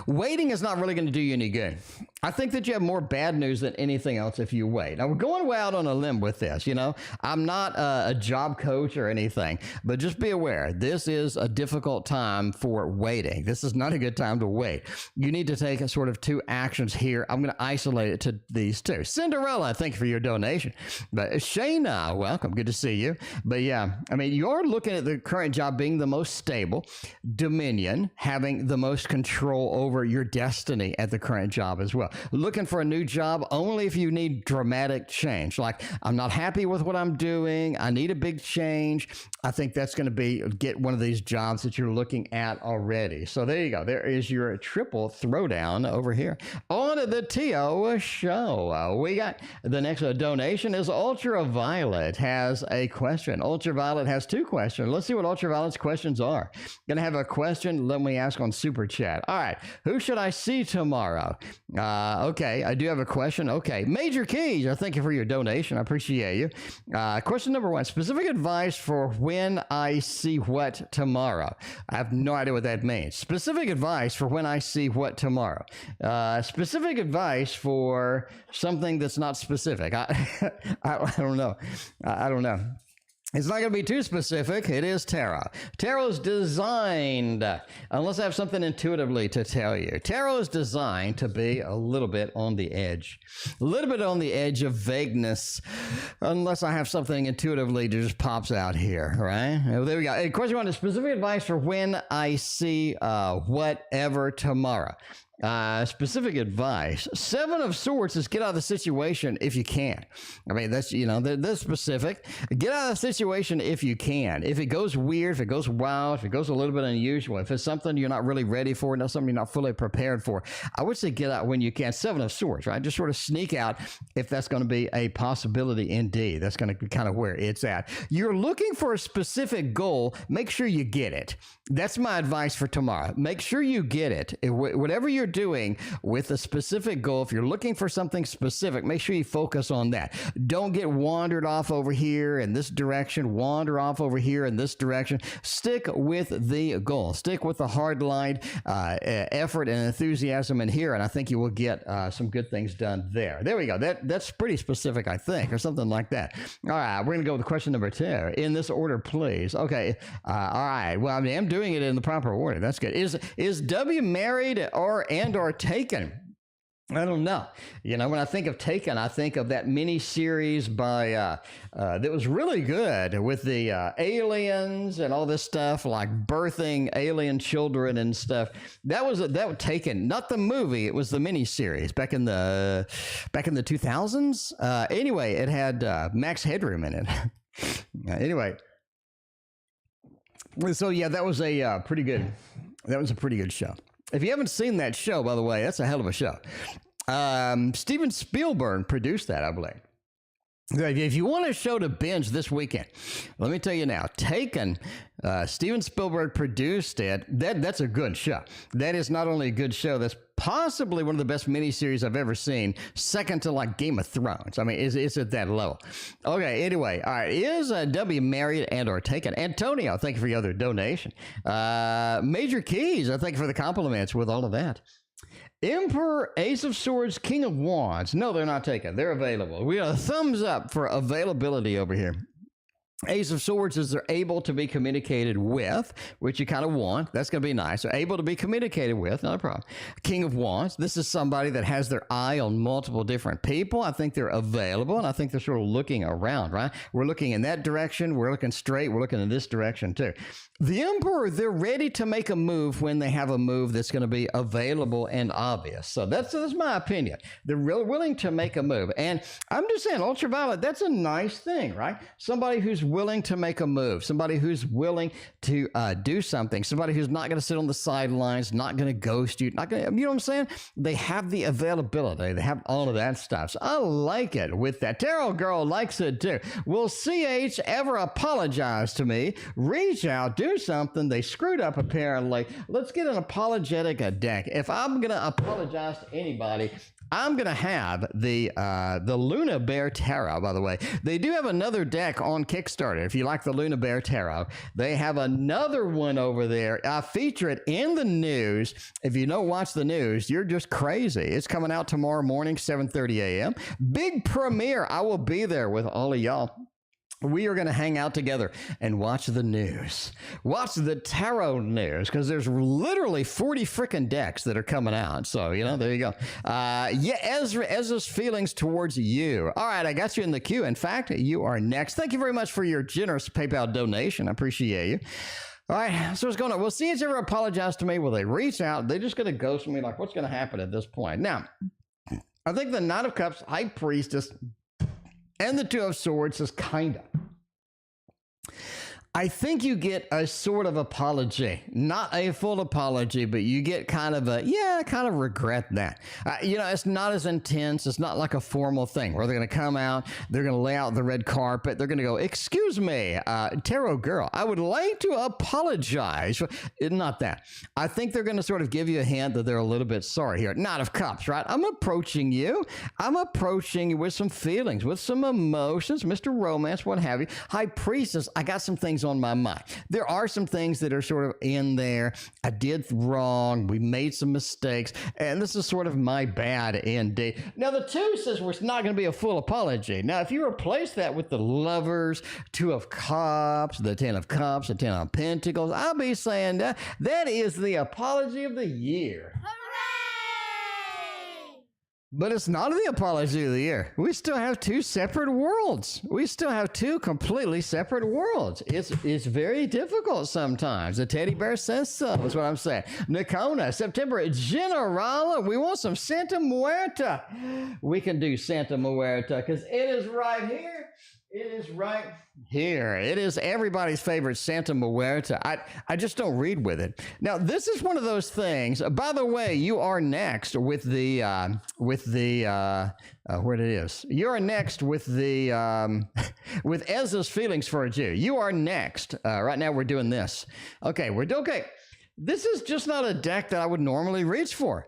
Waiting is not really going to do you any good. I think that you have more bad news than anything else if you wait. Now, we're going way out on a limb with this, you know. I'm not a job coach or anything, but just be aware, this is a difficult time for waiting. This is not a good time to wait. You need to take a sort of two actions here. I'm going to isolate it to these two. Cinderella, thank you for your donation. But Shaina, welcome. Good to see you. But yeah, I mean, you're looking at the current job being the most stable, dominion, having the most control over your destiny at the current job as well. Looking for a new job only if you need dramatic change. Like, I'm not happy with what I'm doing. I need a big change. I think that's going to get one of these jobs that you're looking at already. So there you go. There is your triple throwdown over here on the TO show. We got the next donation is Ultraviolet has a question. Ultraviolet has two questions. Let's see what Ultraviolet's questions are. Going to have a question. Let me ask on Super Chat. All right. Who should I see tomorrow? Okay, I do have a question. Okay, MajorKeys, I thank you for your donation. I appreciate you. Question number one, specific advice for when I see what tomorrow. I have no idea what that means. Specific advice for when I see what tomorrow. Specific advice for something that's not specific. I don't know. I don't know. It's not going to be too specific. It is tarot. Tarot's designed, unless I have something intuitively to tell you, tarot is designed to be a little bit on the edge. A little bit on the edge of vagueness, unless I have something intuitively that just pops out here, right? Well, there we go. Hey, question one is specific advice for when I see whatever tomorrow. Specific advice. Seven of Swords is get out of the situation if you can. I mean, that's, you know, that's specific. Get out of the situation if you can. If it goes weird, if it goes wild, if it goes a little bit unusual, if it's something you're not really ready for, not something you're not fully prepared for, I would say get out when you can. Seven of Swords, right? Just sort of sneak out if that's going to be a possibility indeed. That's going to be kind of where it's at. You're looking for a specific goal. Make sure you get it. That's my advice for tomorrow. Make sure you get it. Whatever you're doing with a specific goal, if you're looking for something specific, make sure you focus on that. Don't get wandered off over here in this direction, wander off over here in this direction. Stick with the goal. Stick with the hard-lined effort and enthusiasm in here, and I think you will get some good things done there. There we go. That's pretty specific, I think, or something like that. All right, we're going to go with question number 2. In this order, please. Okay. All right. Well, I mean, I'm doing it in the proper order. That's good. Is W married or taken? I don't know. You know, when I think of Taken, I think of that mini series by that was really good with the aliens and all this stuff, like birthing alien children and stuff. That was Taken, not the movie. It was the mini series back in the 2000s. Anyway, it had Max Headroom in it. Anyway. So yeah, that was a pretty good show. If you haven't seen that show, by the way, that's a hell of a show. Steven Spielberg produced that, I believe. If you want a show to binge this weekend, let me tell you now, Taken, Steven Spielberg produced it. That's a good show. That is not only a good show, that's possibly one of the best miniseries I've ever seen, second to like Game of Thrones. I mean, it's at that level. Okay, anyway, all right. Is W married and or taken? Antonio, thank you for your other donation. MajorKeys, I thank you for the compliments with all of that. Emperor, Ace of Swords, King of Wands. No, they're not taken. They're available. We got a thumbs up for availability over here. Ace of Swords is they're able to be communicated with, which you kind of want. That's going to be nice. They're able to be communicated with, not a problem. King of Wands, this is somebody that has their eye on multiple different people. I think they're available, and I think they're sort of looking around, right? We're looking in that direction. We're looking straight. We're looking in this direction, too. The Emperor, they're ready to make a move when they have a move that's going to be available and obvious. So that's my opinion. They're real willing to make a move. And I'm just saying, Ultraviolet, that's a nice thing, right? Somebody who's willing to make a move, somebody who's willing to do something, somebody who's not going to sit on the sidelines, not going to ghost you, not going to, you know what I'm saying? They have the availability. They have all of that stuff. So I like it with that. Tarot Girl likes it too. Will CH ever apologize to me? Reach out, do something. They screwed up apparently. Let's get an apologetic deck. If I'm going to apologize to anybody, I'm going to have the Luna Bear Tarot, by the way. They do have another deck on Kickstarter. If you like the Luna Bear Tarot, they have another one over there. I feature it in the news. If you don't watch the news, you're just crazy. It's coming out tomorrow morning, 7:30 a.m. Big premiere. I will be there with all of y'all. We are going to hang out together and watch the news. Watch the tarot news, because there's literally 40 freaking decks that are coming out. So, you know, there you go. Yeah, Ezra's feelings towards you. All right, I got you in the queue. In fact, you are next. Thank you very much for your generous PayPal donation. I appreciate you. All right, so what's going on? Will CH ever apologize to me? Will they reach out? They're just going to ghost me? Like, what's going to happen at this point? Now, I think the Knight of Cups, High Priestess, and the Two of Swords is kind of. I think you get a sort of apology, not a full apology, but you get kind of a, yeah, I kind of regret that. You know, it's not as intense. It's not like a formal thing where they're going to come out, they're going to lay out the red carpet. They're going to go, excuse me, Tarot Girl, I would like to apologize. Not that. I think they're going to sort of give you a hint that they're a little bit sorry here. Knight of Cups, right? I'm approaching you. I'm approaching you with some feelings, with some emotions, Mr. Romance, what have you. High Priestess, I got some things on my mind. There are some things that are sort of in there. I did wrong. We made some mistakes. And this is sort of my bad indeed. Now, the two says it's not going to be a full apology. Now, if you replace that with the Lovers, Two of Cups, the Ten of Cups, the Ten of Pentacles, I'll be saying that is the apology of the year. But it's not the apology of the year. We still have two separate worlds. We still have two completely separate worlds. It's very difficult sometimes. The teddy bear says so. That's what I'm saying. Nakona, September, Generala. We want some Santa Muerte. We can do Santa Muerte because it is right here. It is right here. It is everybody's favorite Santa Muerte. I just don't read with it. Now, this is one of those things. By the way, you are next with the where it is. You're next with the with Ezza's feelings for a Jew. You are next. Right now, we're doing this. Okay, okay. This is just not a deck that I would normally reach for.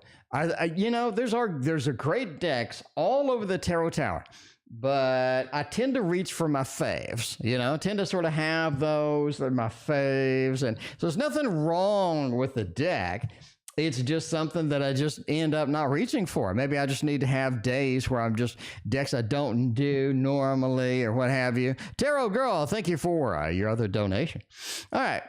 You know, there's a great decks all over the Tarot Tower. But I tend to reach for my faves, you know, tend to sort of have those. They're my faves. And so there's nothing wrong with the deck. It's just something that I just end up not reaching for. Maybe I just need to have days where I'm just decks I don't do normally or what have you. Tarot Girl, thank you for your other donation. All right.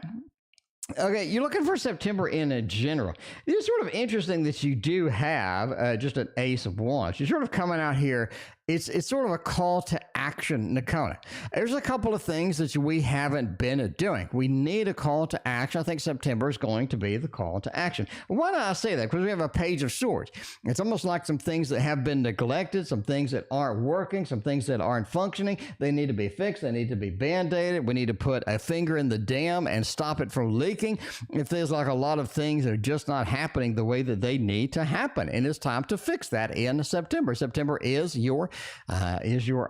Okay, you're looking for September in a general. It's sort of interesting that you do have just an Ace of Wands. You're sort of coming out here. It's sort of a call to action, Nakona. There's a couple of things that we haven't been doing. We need a call to action. I think September is going to be the call to action. Why do I say that? Because we have a Page of Swords. It's almost like some things that have been neglected, some things that aren't working, some things that aren't functioning. They need to be fixed. They need to be band-aided. We need to put a finger in the dam and stop it from leaking. It feels like a lot of things are just not happening the way that they need to happen. And it's time to fix that in September. September is your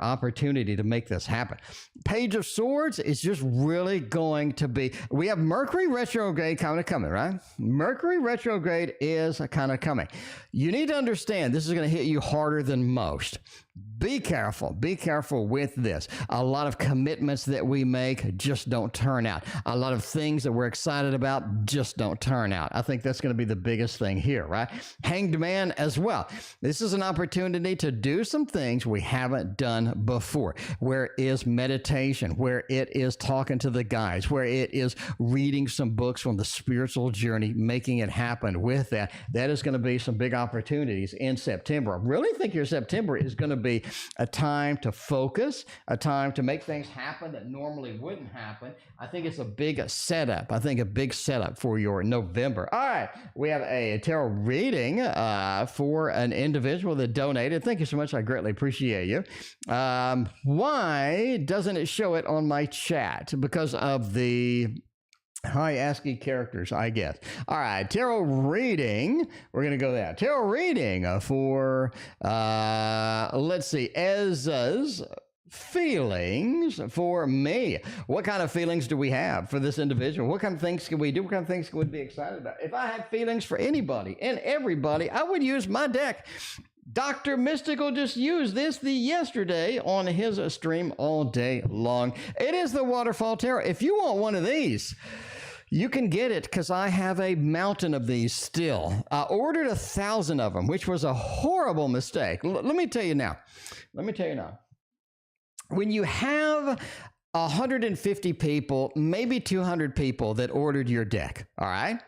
opportunity to make this happen. Page of Swords is just really going to be, we have Mercury retrograde kind of coming, right? Mercury retrograde is kind of coming. You need to understand this is going to hit you harder than most. Be careful with this. A lot of commitments that we make just don't turn out. A lot of things that we're excited about just don't turn out. I think that's going to be the biggest thing here, right? Hanged Man as well. This is an opportunity to do some things we haven't done before. Where is meditation? Where it is talking to the guides? Where it is reading some books from the spiritual journey, making it happen with that. That is going to be some big opportunities in September. I really think your September is going to be a time to focus, a time to make things happen that normally wouldn't happen. I think it's a big setup. I think a big setup for your November. All right, we have a tarot reading for an individual that donated. Thank you so much. I greatly appreciate you. Why doesn't it show it on my chat? Because of the high ASCII characters, I guess. All right, tarot reading. We're going to go there. Tarot reading for, let's see, Ezza's feelings for me. What kind of feelings do we have for this individual? What kind of things can we do? What kind of things can we be excited about? If I had feelings for anybody and everybody, I would use my deck. Dr. Mystical just used this yesterday on his stream all day long. It is the Waterfall Tarot. If you want one of these, you can get it because I have a mountain of these still. I ordered 1,000 of them, which was a horrible mistake. Let me tell you now. When you have 150 people, maybe 200 people that ordered your deck, all right?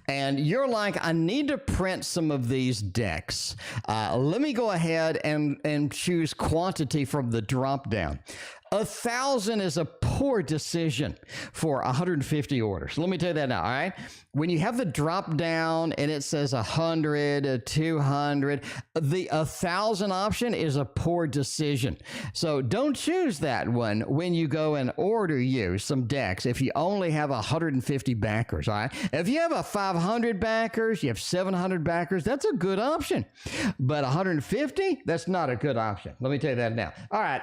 And you're like, I need to print some of these decks. Let me go ahead and choose quantity from the drop down. 1,000 is a poor decision for 150 orders. Let me tell you that now, all right? When you have the drop down and it says 100, 200, the 1,000 option is a poor decision. So don't choose that one when you go and order you some decks if you only have 150 backers, all right? If you have a 500 backers, you have 700 backers, that's a good option. But 150, that's not a good option. Let me tell you that now. All right,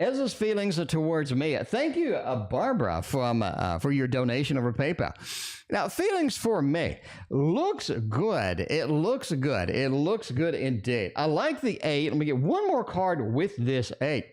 Ezza's feelings towards me. Thank you, Barbara, for your donation over PayPal. Now, feelings for me looks good. It looks good. It looks good indeed. I like the 8. Let me get one more card with this 8.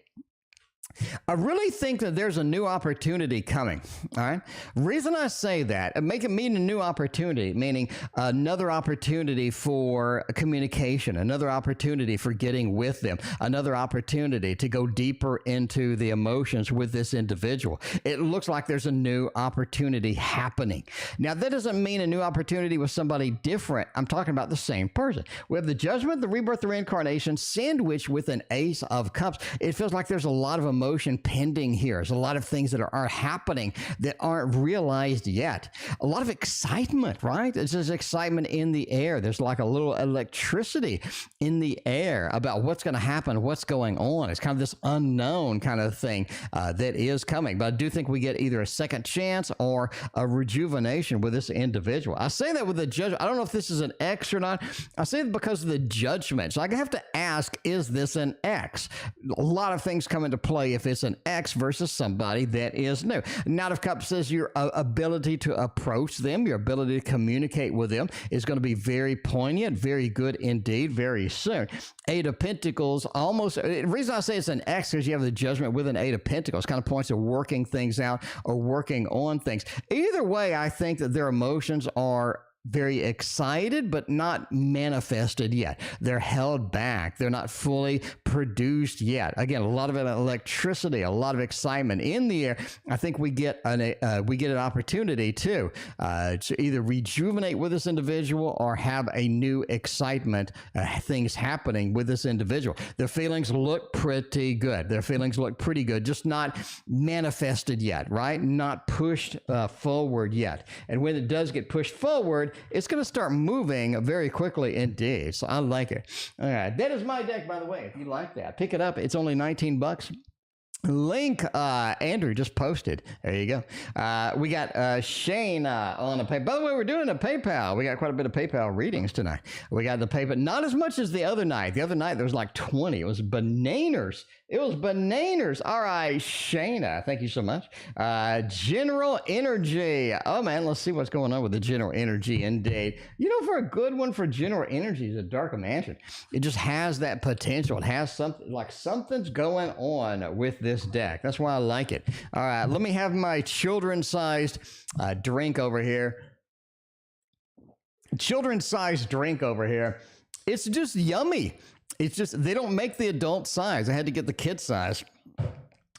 I really think that there's a new opportunity coming, all right? Reason I say that, make it mean a new opportunity, meaning another opportunity for communication, another opportunity for getting with them, another opportunity to go deeper into the emotions with this individual. It looks like there's a new opportunity happening. Now, that doesn't mean a new opportunity with somebody different. I'm talking about the same person. We have the Judgment, the Rebirth, the Reincarnation, sandwiched with an Ace of Cups. It feels like there's a lot of emotion pending here. There's a lot of things that are happening that aren't realized yet. A lot of excitement, right? There's just excitement in the air. There's like a little electricity in the air about what's going to happen, what's going on. It's kind of this unknown kind of thing that is coming. But I do think we get either a second chance or a rejuvenation with this individual. I say that with the Judgment. I don't know if this is an X or not. I say it because of the Judgment. So I have to ask, is this an X? A lot of things come into play if it's an X versus somebody that is new. Knight of Cups says your ability to approach them, your ability to communicate with them is going to be very poignant, very good indeed, very soon. 8 of Pentacles, almost, the reason I say it's an X is you have the Judgment with an 8 of Pentacles, kind of points to working things out or working on things. Either way, I think that their emotions are very excited, but not manifested yet. They're held back. They're not fully produced yet. Again, a lot of electricity, a lot of excitement in the air. I think we get an opportunity to either rejuvenate with this individual or have a new excitement, things happening with this individual. Their feelings look pretty good. Their feelings look pretty good, just not manifested yet, right? Not pushed forward yet. And when it does get pushed forward, it's going to start moving very quickly indeed. So I like it. All right. That is my deck, by the way. If you like that, pick it up. It's only $19. Link, Andrew just posted. There you go. We got Shaina on a PayPal. By the way, we're doing a PayPal. We got quite a bit of PayPal readings tonight. We got the PayPal, not as much as the other night. The other night there was like 20. It was bananas. It was bananas. All right, Shaina, thank you so much. General Energy. Oh man, let's see what's going on with the General Energy indeed. You know, for a good one for General Energy is a Dark Mansion. It just has that potential. It has something like something's going on with this deck. That's why I like it. All right, let me have my children-sized drink over here. Children-sized drink over here. It's just yummy. It's just, they don't make the adult size. I had to get the kid size.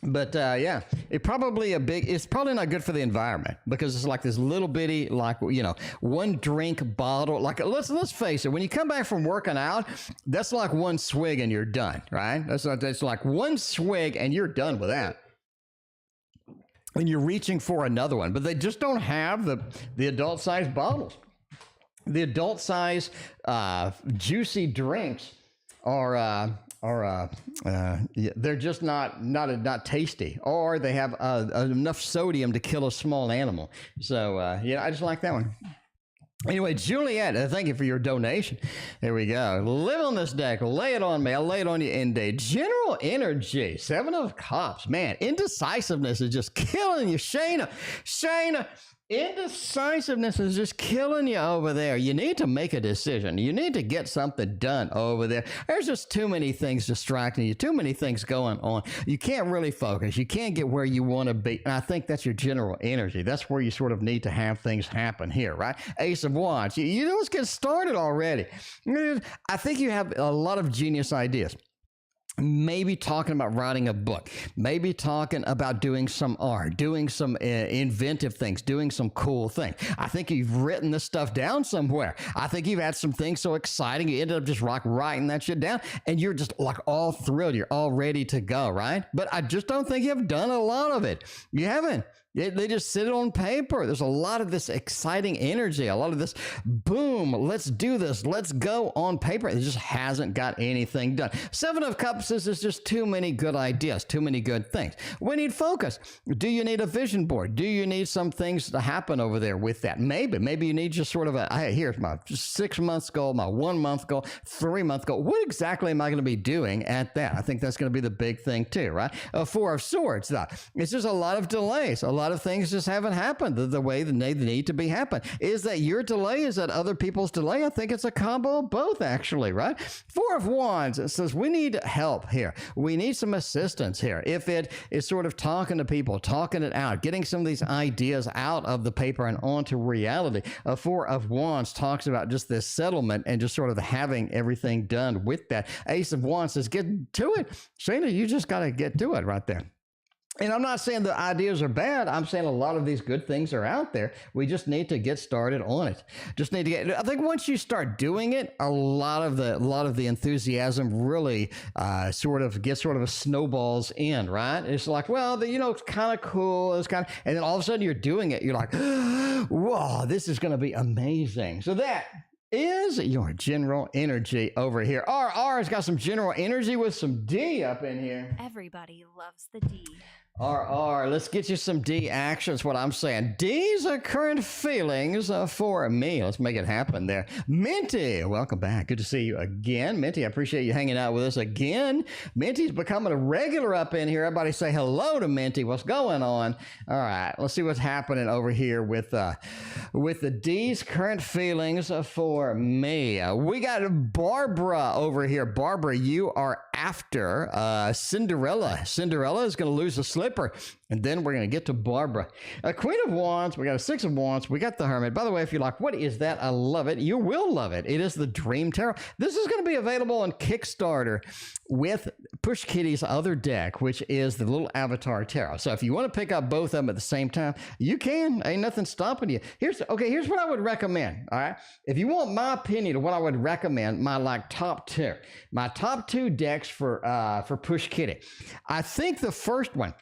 But yeah, it's probably not good for the environment because it's like this little bitty, like, one drink bottle. Like, let's face it, when you come back from working out, that's like one swig and you're done, right? That's like one swig and you're done with that. And you're reaching for another one, but they just don't have the adult size bottles. The adult size juicy drinks are they're just not tasty, or they have enough sodium to kill a small animal. So I just like that one. Anyway, Juliette, thank you for your donation. There we go. Live on this deck. Lay it on me. I'll lay it on you in day. General energy. 7 of Cups. Man, indecisiveness is just killing you. Shaina, indecisiveness is just killing you over there. You need to make a decision. You need to get something done over there. There's just too many things distracting you, too many things going on. You can't really focus. You can't get where you want to be. And I think that's your general energy. That's where you sort of need to have things happen here, right? Ace of Wands. You let's get started already. I think you have a lot of genius ideas. Maybe talking about writing a book, maybe talking about doing some art, doing some inventive things, doing some cool things. I think you've written this stuff down somewhere. I think you've had some things so exciting, you ended up just like writing that shit down and you're just like all thrilled. You're all ready to go, right? But I just don't think you've done a lot of it. You haven't. They just sit on paper. There's a lot of this exciting energy, a lot of this boom, let's do this, let's go on paper. It just hasn't got anything done. 7 of Cups is just too many good ideas, too many good things. We need focus. Do you need a vision board? Do you need some things to happen over there with that? Maybe you need just sort of hey, here's my 6 months goal, my 1 month goal, 3 month goal. What exactly am I going to be doing at that? I think that's going to be the big thing too, right? 4 of Swords, though. It's just a lot of delays. A lot of things just haven't happened the way they need to be happen. Is that your delay? Is that other people's delay? I think it's a combo of both, actually, right? 4 of Wands, it says we need help here. We need some assistance here. If it is sort of talking to people, talking it out, getting some of these ideas out of the paper and onto reality. 4 of Wands talks about just this settlement and just sort of having everything done with that. Ace of Wands says get to it. Shaina, you just got to get to it right there. And I'm not saying the ideas are bad. I'm saying a lot of these good things are out there. We just need to get started on it. Just need to get. I think once you start doing it, a lot of the enthusiasm really sort of a snowballs in, right? It's like, well, it's kind of cool. It's kind of, and then all of a sudden you're doing it. You're like, whoa, this is going to be amazing. So that is your general energy over here. RR has got some general energy with some D up in here. Everybody loves the D. RR, let's get you some D action. That's what I'm saying. D's are current feelings for me. Let's make it happen there. Minty, welcome back. Good to see you again. Minty, I appreciate you hanging out with us again. Minty's becoming a regular up in here. Everybody say hello to Minty. What's going on? All right, let's see what's happening over here with the D's current feelings for me. We got Barbara over here. Barbara, you are after Cinderella. Cinderella is going to lose a slipper. And then we're going to get to Barbara. A Queen of Wands. We got a 6 of Wands. We got the Hermit. By the way, if you're like, what is that? I love it. You will love it. It is the Dream Tarot. This is going to be available on Kickstarter with Push Kitty's other deck, which is the little Avatar Tarot. So if you want to pick up both of them at the same time, you can. Ain't nothing stopping you. Here's what I would recommend. All right. If you want my opinion of what I would recommend, my top 2 decks for Push Kitty. I think the first one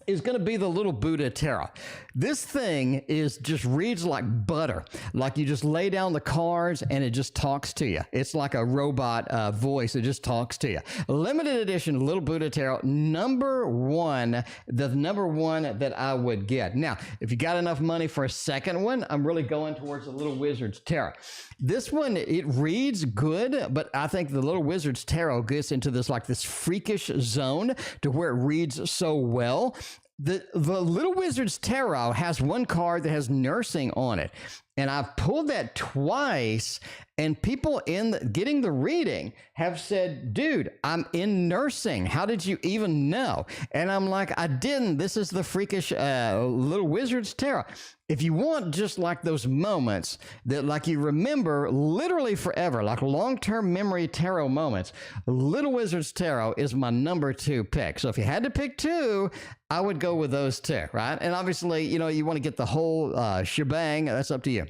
is going to be the little Buddha Tarot. This thing just reads like butter. Like you just lay down the cards and it just talks to you. It's like a robot voice. It just talks to you. Limited edition little Buddha Tarot, number 1, the number 1 that I would get. Now, if you got enough money for a second one, I'm really going towards the Little Wizard's Tarot. This one, it reads good, but I think the Little Wizard's Tarot gets into this freakish zone to where it reads so well. The Little Wizard's Tarot has one card that has nursing on it. And I've pulled that twice, And people getting the reading have said, dude, I'm in nursing. How did you even know? And I'm like, I didn't. This is the freakish Little Wizard's Tarot. If you want just like those moments that like you remember literally forever, like long-term memory tarot moments, Little Wizard's Tarot is my number 2 pick. So if you had to pick 2, I would go with those 2, right? And obviously, you know, you want to get the whole shebang. That's up to you.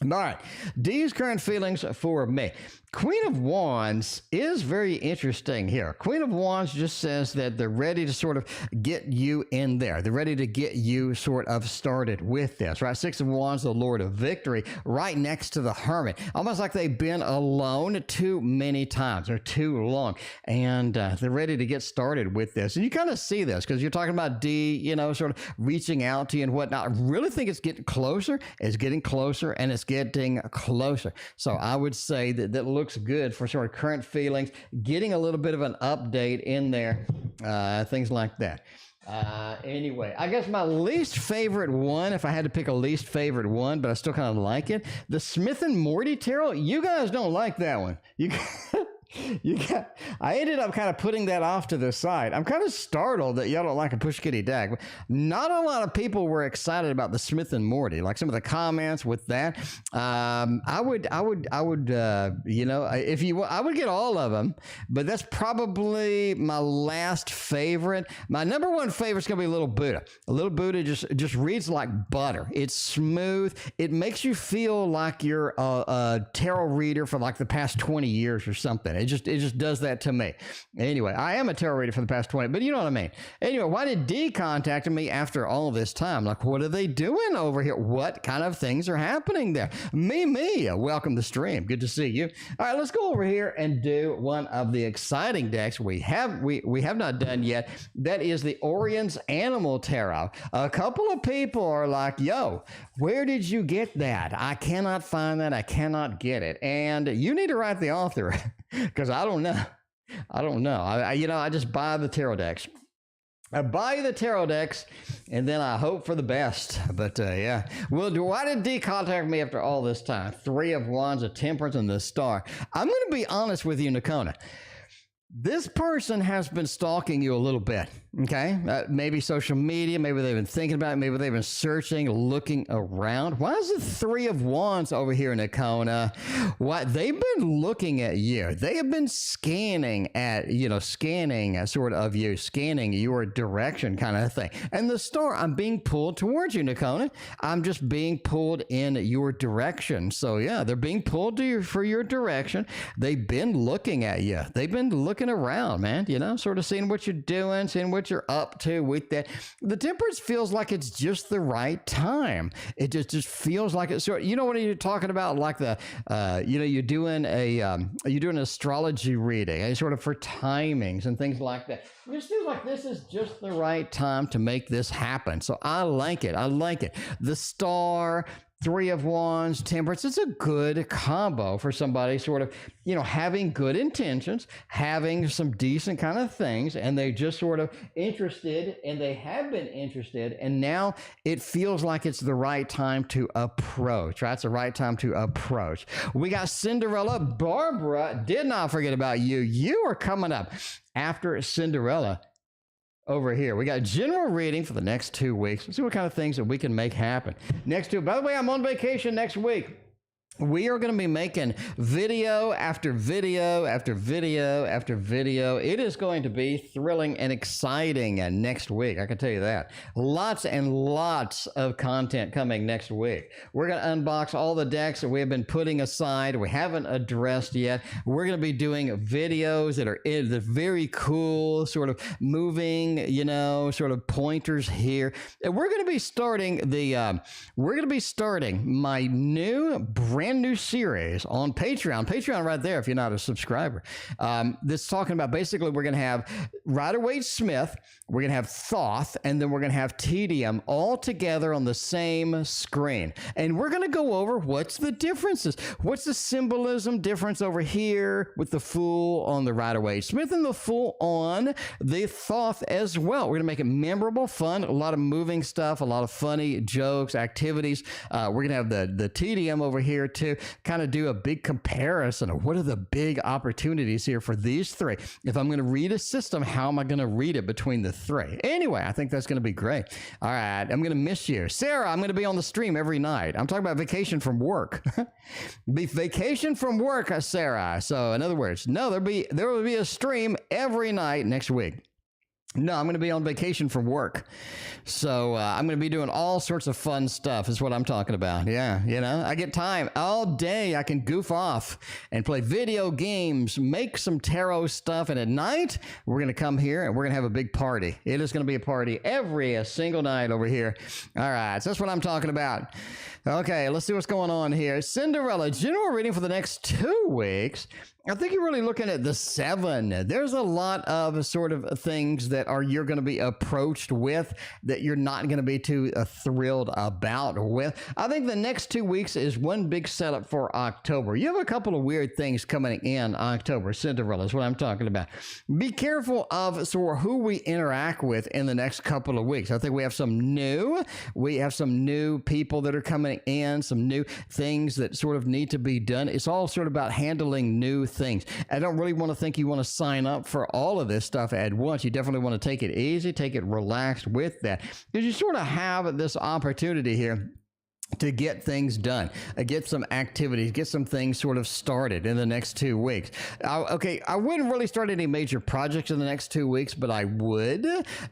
All right, D's current feelings for me. Queen of Wands is very interesting here. Queen of Wands just says that they're ready to sort of get you in there. They're ready to get you sort of started with this, right? 6 of Wands, the Lord of Victory, right next to the Hermit. Almost like they've been alone too many times or too long. And they're ready to get started with this. And you kind of see this because you're talking about D, you know, sort of reaching out to you and whatnot. I really think it's getting closer. It's getting closer and it's getting closer. So I would say that looks good for sort of current feelings, getting a little bit of an update in there, things like that. Anyway, I guess my least favorite one, if I had to pick a least favorite one, but I still kind of like it, the Smith and Morty Tarot. You guys don't like that one. I ended up kind of putting that off to the side. I'm kind of startled that y'all don't like a push kitty deck. But not a lot of people were excited about the Smith and Morty. Like some of the comments with that. I would, you know, if you, I would get all of them, but that's probably my last favorite. My number 1 favorite is going to be Little Buddha. Little Buddha just reads like butter. It's smooth. It makes you feel like you're a tarot reader for like the past 20 years or something. It just does that to me. Anyway, I am a tarot reader for the past 20, but you know what I mean. Anyway, why did D contact me after all of this time? Like, what are they doing over here? What kind of things are happening there? Me, welcome to the stream. Good to see you. All right, let's go over here and do one of the exciting decks we have not done yet. That is the Orion's Animal Tarot. A couple of people are like, yo, where did you get that? I cannot find that. I cannot get it. And you need to write the author. Because I don't know. I just buy the tarot decks. I buy the tarot decks, and then I hope for the best. But, yeah. Well, why did D contact me after all this time? 3 of Wands, a Temperance, and the Star. I'm going to be honest with you, Nakona. This person has been stalking you a little bit, okay? Maybe social media, maybe they've been thinking about it, maybe they've been searching, looking around. Why is the 3 of Wands over here in Nakona? Why? They've been looking at you. They have been scanning sort of you, scanning your direction kind of thing. And the Star, I'm being pulled towards you, Nakona. I'm just being pulled in your direction. So, yeah, they're being pulled for your direction. They've been looking at you. They've been looking around, man, you know, sort of seeing what you're doing, seeing what you're up to with that. The Temperance feels like it's just the right time. It just feels like it's, you know what you're talking about? Like the, you're doing an astrology reading, sort of for timings and things like that. It just feels like this is just the right time to make this happen. So I like it. The Star, 3 of Wands, Temperance, it's a good combo for somebody sort of, having good intentions, having some decent kind of things, and they just sort of interested, and they have been interested, and now it feels like it's the right time to approach, right? It's the right time to approach. We got Cinderella. Barbara, did not forget about you. You are coming up after Cinderella. Over here, we got general reading for the next 2 weeks. Let's see what kind of things that we can make happen. Next 2, by the way, I'm on vacation next week. We are going to be making video after video after video after video. It is going to be thrilling and exciting next week. I can tell you that. Lots and lots of content coming next week. We're going to unbox all the decks that we have been putting aside. We haven't addressed yet. We're going to be doing videos that are very cool, sort of moving, sort of pointers here. And we're going to be starting my new brand new series on Patreon right there if you're not a subscriber. This talking about basically we're going to have Rider-Waite-Smith, we're going to have Thoth, and then we're going to have Tedium all together on the same screen. And we're going to go over what's the differences. What's the symbolism difference over here with the Fool on the Rider-Waite-Smith and the Fool on the Thoth as well. We're going to make it memorable, fun, a lot of moving stuff, a lot of funny jokes, activities. We're going to have the Tedium over here to kind of do a big comparison of what are the big opportunities here for these three. If I'm going to read a system, how am I going to read it between the three? Anyway, I think that's going to be great. All right, I'm going to miss you. Sarah, I'm going to be on the stream every night. I'm talking about vacation from work. Be vacation from work, Sarah. So in other words, no, there will be a stream every night next week. No, I'm going to be on vacation from work. So I'm going to be doing all sorts of fun stuff is what I'm talking about. Yeah, you know, I get time all day. I can goof off and play video games, make some tarot stuff. And at night, we're going to come here and we're going to have a big party. It is going to be a party every single night over here. All right, so that's what I'm talking about. Okay, let's see what's going on here. Cinderella, general reading for the next 2 weeks. I think you're really looking at the 7. There's a lot of sort of things that you're going to be approached with that you're not going to be too thrilled about with. I think the next 2 weeks is one big setup for October. You have a couple of weird things coming in October. Cinderella is what I'm talking about. Be careful of sort of who we interact with in the next couple of weeks. I think we have some new people that are coming in, some new things that sort of need to be done. It's all sort of about handling new things. I don't really want to think you want to sign up for all of this stuff at once. You definitely want to take it easy, take it relaxed with that, because you sort of have this opportunity here to get things done, get some activities, get some things sort of started in the next 2 weeks. Okay, I wouldn't really start any major projects in the next 2 weeks, but I would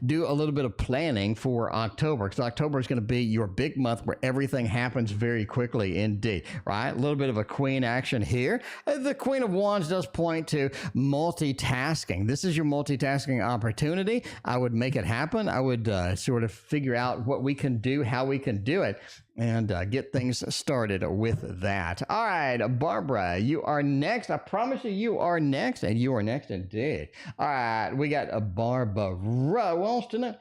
do a little bit of planning for October, because October is going to be your big month where everything happens very quickly indeed, right? A little bit of a queen action here. The Queen of Wands does point to multitasking. This is your multitasking opportunity. I would make it happen. I would sort of figure out what we can do, how we can do it, and get things started with that. All right, Barbara, you are next. I promise you are next, and you are next indeed. All right, we got a Barbara wants to know.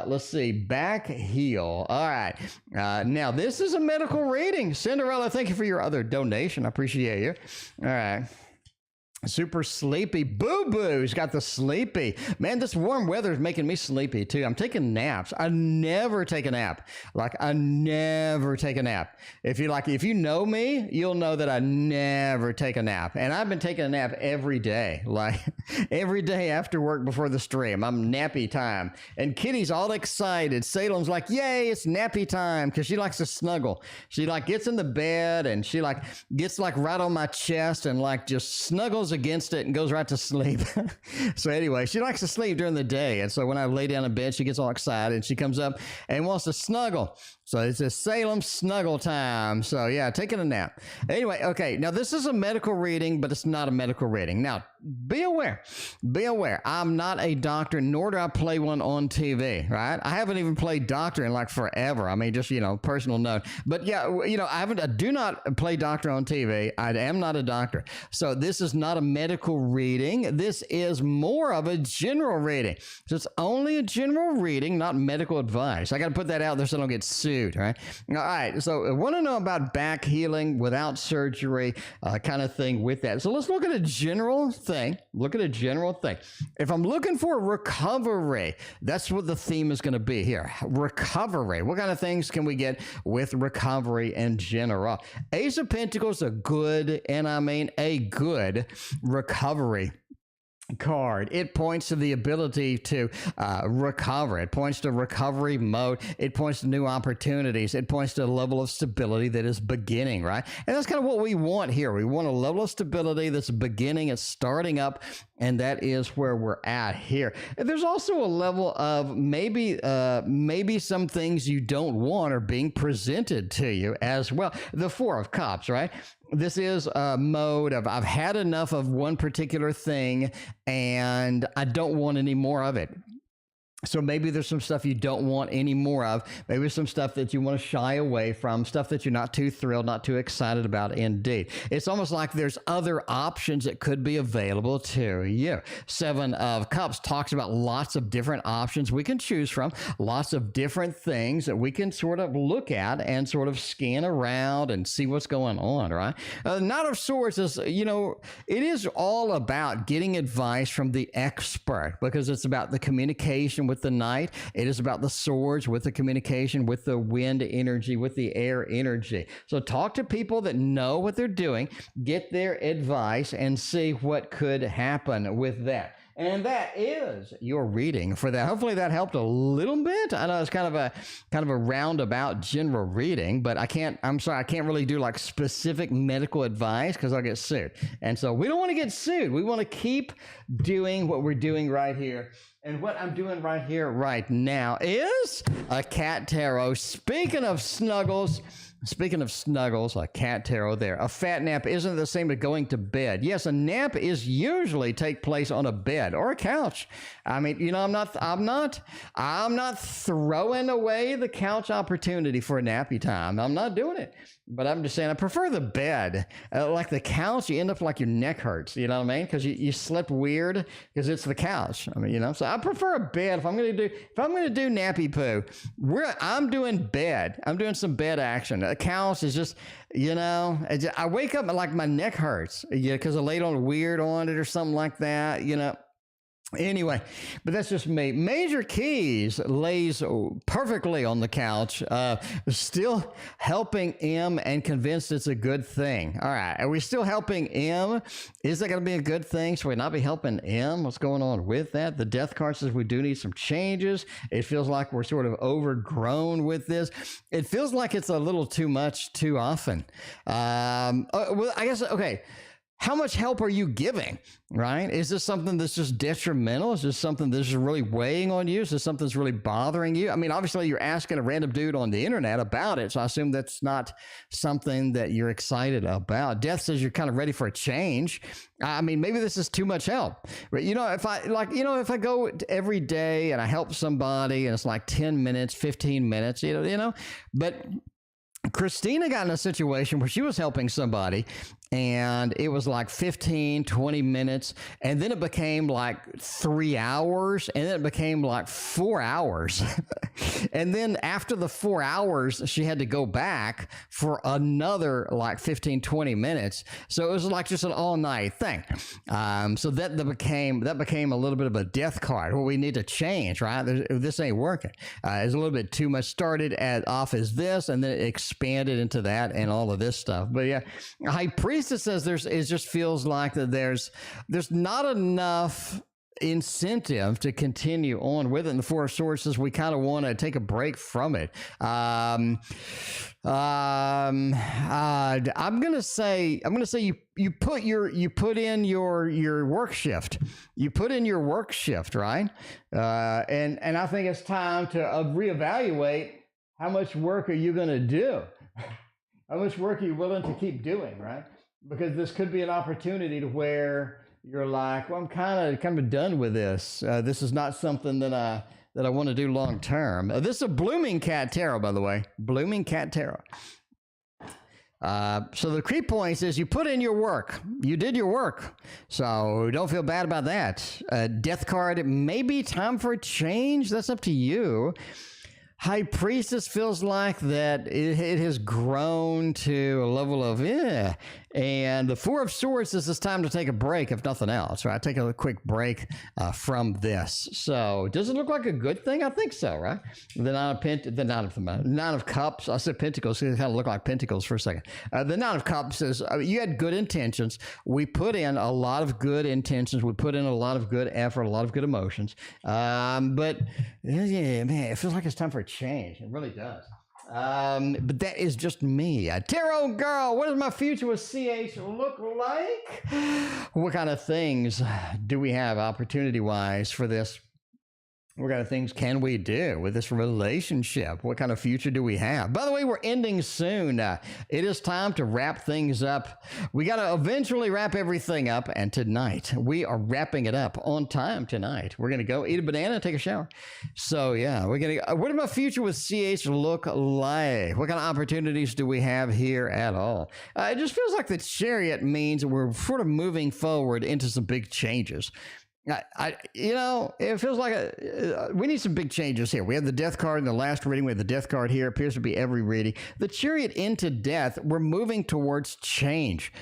Let's see, back heel. All right, now this is a medical reading. Cinderella, thank you for your other donation. I appreciate you. All right. Super sleepy. Boo-boo's got the sleepy. Man, this warm weather is making me sleepy too. I'm taking naps. I never take a nap. I never take a nap. If you know me, you'll know that I never take a nap. And I've been taking a nap every day. Every day after work before the stream. I'm nappy time. And Kitty's all excited. Salem's like, yay, it's nappy time, because she likes to snuggle. She gets in the bed and she gets right on my chest and just snuggles against it and goes right to sleep. So anyway, she likes to sleep during the day, and so when I lay down in bed, she gets all excited and she comes up and wants to snuggle. So it's a Salem snuggle time. So yeah, taking a nap. Anyway, okay, now this is a medical reading, but it's not a medical reading. Now, be aware. I'm not a doctor, nor do I play one on TV, right? I haven't even played doctor in forever. I mean, just, personal note. But yeah, I do not play doctor on TV. I am not a doctor. So this is not a medical reading. This is more of a general reading. So it's only a general reading, not medical advice. I got to put that out there so I don't get sued, right? All right. So I want to know about back healing without surgery, kind of thing with that. So let's look at a general thing. If I'm looking for recovery, that's what the theme is going to be here. Recovery. What kind of things can we get with recovery in general? Ace of Pentacles, a good recovery card. It points to the ability to recover. It points to recovery mode. It points to new opportunities. It points to a level of stability that is beginning, right? And that's kind of what we want here. We want a level of stability that's beginning, it's starting up, and that is where we're at here. And there's also a level of maybe some things you don't want are being presented to you as well. The Four of Cups, right? This is a mode of I've had enough of one particular thing and I don't want any more of it. So maybe there's some stuff you don't want any more of. Maybe there's some stuff that you want to shy away from, stuff that you're not too thrilled, not too excited about indeed. It's almost like there's other options that could be available to you. Seven of Cups talks about lots of different options we can choose from, lots of different things that we can sort of look at and sort of scan around and see what's going on, right? Knight of Swords is, it is all about getting advice from the expert, because it's about the communication with the night. It is about the swords with the communication, with the wind energy, with the air energy. So talk to people that know what they're doing, get their advice, and see what could happen with that. And that is your reading for that. Hopefully that helped a little bit. I know it's kind of a roundabout general reading, but I can't really do like specific medical advice because I'll get sued. And so we don't want to get sued. We want to keep doing what we're doing right here. And what I'm doing right here, right now, is a cat tarot. Speaking of snuggles, a cat tarot there. A fat nap isn't the same as going to bed. Yes, a nap is usually take place on a bed or a couch. I mean, you know, I'm not throwing away the couch opportunity for a nappy time. I'm not doing it. But I'm just saying I prefer the bed. Like the couch, you end up like your neck hurts. You know what I mean? Because you slept weird because it's the couch. I mean, you know. So I prefer a bed. If I'm gonna do nappy poo, I'm doing bed. I'm doing some bed action. A couch is just, you know, I wake up and like my neck hurts. Yeah, because I laid on weird on it or something like that. You know. Anyway, but that's just me. MajorKeys lays perfectly on the couch, still helping M and convinced it's a good thing. All right, are we still helping M? Is that going to be a good thing? Should we not be helping M? What's going on with that? The death card says we do need some changes. It feels like we're sort of overgrown with this. It feels like it's a little too much too often. Well, I guess, okay. How much help are you giving, right? Is this something that's just detrimental? Is this something that's just really weighing on you? Is this something that's really bothering you? I mean, obviously you're asking a random dude on the internet about it, so I assume that's not something that you're excited about. Death says you're kind of ready for a change. I mean, maybe this is too much help. You know, if I go every day and I help somebody and it's like 10 minutes, 15 minutes, you know, but Christina got in a situation where she was helping somebody and it was like 15, 20 minutes. And then it became like 3 hours. And then it became like 4 hours. And then after the 4 hours, she had to go back for another like 15, 20 minutes. So it was like just an all night thing. So that became a little bit of a death card. Well, we need to change, right? This ain't working. It's a little bit too much. Started off as this and then it expanded into that and all of this stuff. But yeah, High Priestess says it just feels like that there's not enough incentive to continue on with it. And the Four of Swords says we kind of want to take a break from it. I'm gonna say you put in your work shift. You put in your work shift, right? And I think it's time to reevaluate how much work are you gonna do. How much work are you willing to keep doing, right? Because this could be an opportunity to where you're like, well, I'm kind of done with this. This is not something that I want to do long term. This is a Blooming Cat Tarot, by the way. Blooming Cat Tarot. So the key point is you put in your work. You did your work. So don't feel bad about that. Death card, it may be time for a change. That's up to you. High Priestess feels like that it has grown to a level of, and the Four of Swords says it's time to take a break, if nothing else, right? Take a quick break from this. So does it look like a good thing? I think so, right? The Nine of Cups. I said Pentacles. It kind of looked like Pentacles for a second. The Nine of Cups says you had good intentions. We put in a lot of good intentions. We put in a lot of good effort, a lot of good emotions. But yeah, man, it feels like it's time for a change. It really does. But that is just me. Tarot girl, what does my future with CH look like? What kind of things do we have opportunity-wise for this? What kind of things can we do with this relationship? What kind of future do we have? By the way, we're ending soon. It is time to wrap things up. We got to eventually wrap everything up. And tonight, we are wrapping it up on time tonight. We're going to go eat a banana and take a shower. So, yeah, we're going to. What does my future with CH look like? What kind of opportunities do we have here at all? It just feels like the Chariot means we're sort of moving forward into some big changes. It feels like we need some big changes here. We have the Death card in the last reading. We have the Death card here. Appears to be every reading. The Chariot into Death. We're moving towards change.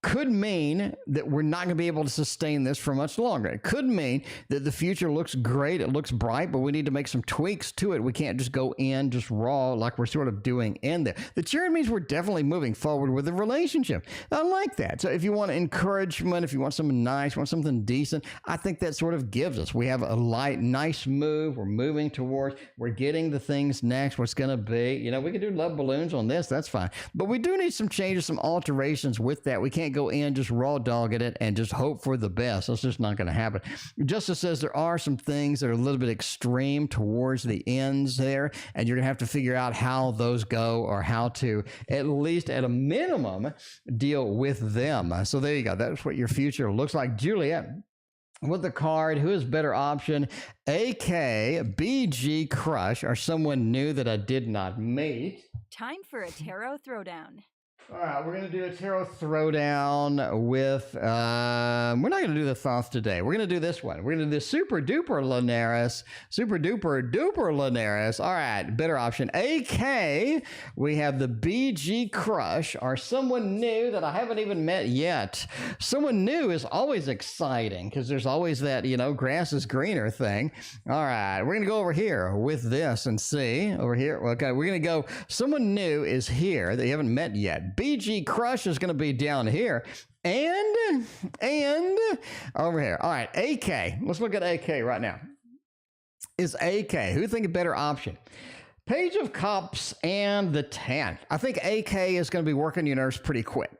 could mean that we're not going to be able to sustain this for much longer. It could mean that the future looks great, it looks bright, but we need to make some tweaks to it. We can't just go in just raw like we're sort of doing in there. The chariot means we're definitely moving forward with the relationship. I like that. So if you want encouragement, if you want something nice, you want something decent, I think that sort of gives us. We have a light, nice move. We're moving towards, we're getting the things next, what's going to be. You know, we can do love balloons on this. That's fine. But we do need some changes, some alterations with that. We can't go in just raw dogging it and just hope for the best. That's just not going to happen. Justice says there are some things that are a little bit extreme towards the ends there, and you're going to have to figure out how those go or how to, at least at a minimum, deal with them. So there you go. That's what your future looks like. Juliette, with the card, who is better option? AK, BG, crush, or someone new that I did not meet. Time for a tarot throwdown. All right, we're going to do a tarot throwdown with, we're not going to do the thoughts today. We're going to do this one. We're going to do the super duper Linares, super duper duper Linares. All right, better option. AK, we have the BG crush, or someone new that I haven't even met yet. Someone new is always exciting because there's always that, you know, grass is greener thing. All right, we're going to go over here with this and see over here. Okay, we're going to go, someone new is here that you haven't met yet. BG crush is going to be down here and over here. All right, AK. Let's look at AK right now. Is AK, who think a better option? Page of Cups and the 10. I think AK is going to be working your nerves pretty quick.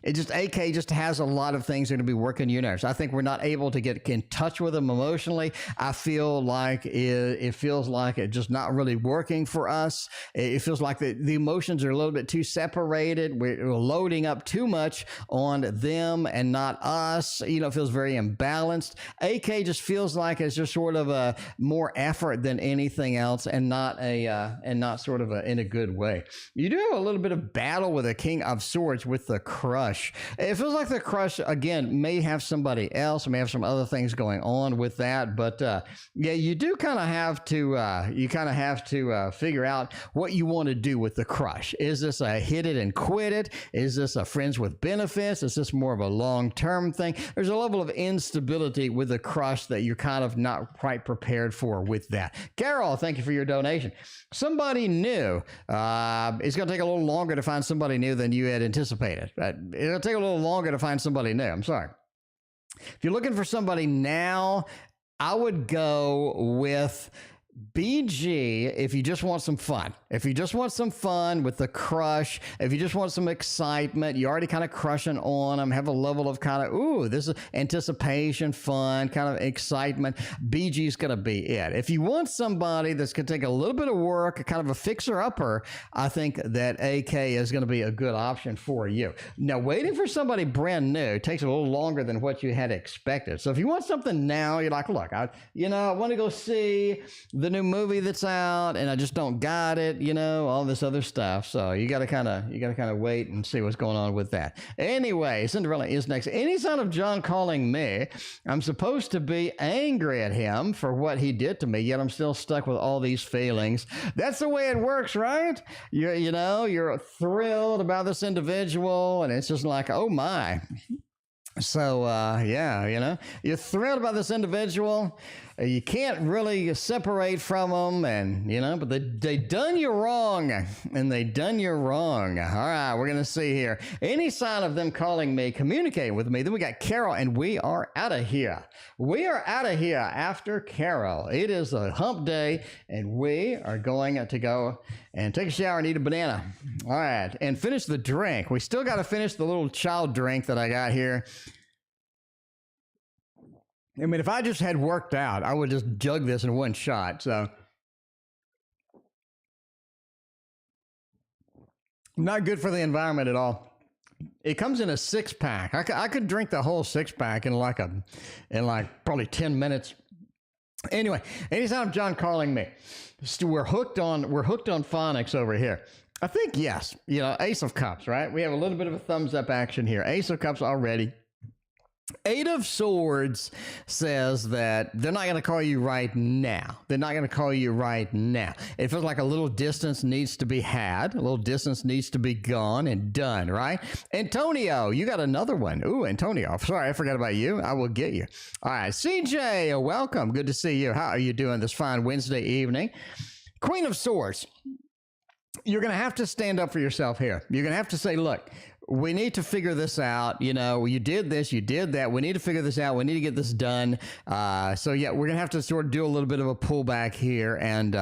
It just, AK just has a lot of things that are going to be working your nerves. I think we're not able to get in touch with them emotionally. I feel like it feels like it's just not really working for us. It feels like the emotions are a little bit too separated. We're loading up too much on them and not us. You know, it feels very imbalanced. AK just feels like it's just sort of a more effort than anything else, and not sort of in a good way. You do have a little bit of battle with the King of Swords with the crush. It feels like the crush, again, may have somebody else, may have some other things going on with that. But yeah, you do kind of have to, figure out what you want to do with the crush. Is this a hit it and quit it? Is this a friends with benefits? Is this more of a long-term thing? There's a level of instability with the crush that you're kind of not quite prepared for with that. Carol, thank you for your donation. Somebody new. It's going to take a little longer to find somebody new than you had anticipated. It'll take a little longer to find somebody new. I'm sorry. If you're looking for somebody now, I would go with BG if you just want some fun. If you just want some fun with the crush, if you just want some excitement, you're already kind of crushing on them, have a level of kind of, ooh, this is anticipation, fun, kind of excitement, BG is going to be it. If you want somebody that's going to take a little bit of work, kind of a fixer-upper, I think that AK is going to be a good option for you. Now, waiting for somebody brand new takes a little longer than what you had expected. So if you want something now, you're like, look, I want to go see the new movie that's out and I just don't got it, you know, all this other stuff. So you got to kind of wait and see what's going on with that. Anyway, Cinderella is next. Any sign of John calling me? I'm supposed to be angry at him for what he did to me, yet I'm still stuck with all these feelings. That's the way it works, right? You're thrilled about this individual and it's just like, oh my. So, yeah, you're thrilled about this individual. You can't really separate from them, and, but they done you wrong, and they done you wrong. All right, we're going to see here. Any sign of them calling me, communicating with me. Then we got Carol, and we are out of here. We are out of here after Carol. It is a hump day, and we are going to go and take a shower and eat a banana. All right, and finish the drink. We still got to finish the little child drink that I got here. I mean, if I just had worked out, I would just jug this in one shot. So, not good for the environment at all. It comes in a 6-pack. I could drink the whole 6-pack in like probably 10 minutes. Anyway, anytime John calling me, we're hooked on phonics over here. I think yes. Ace of Cups, right? We have a little bit of a thumbs up action here. Ace of Cups already. Eight of Swords says that they're not going to call you right now. They're not going to call you right now. It feels like a little distance needs to be had. A little distance needs to be gone and done, right? Antonio, you got another one. Ooh, Antonio. Sorry, I forgot about you. I will get you. All right, CJ, welcome. Good to see you. How are you doing this fine Wednesday evening? Queen of Swords. You're going to have to stand up for yourself here. You're going to have to say, look, we need to figure this out. You know, you did this, you did that. We need to figure this out. We need to get this done. So yeah, we're gonna have to sort of do a little bit of a pullback here and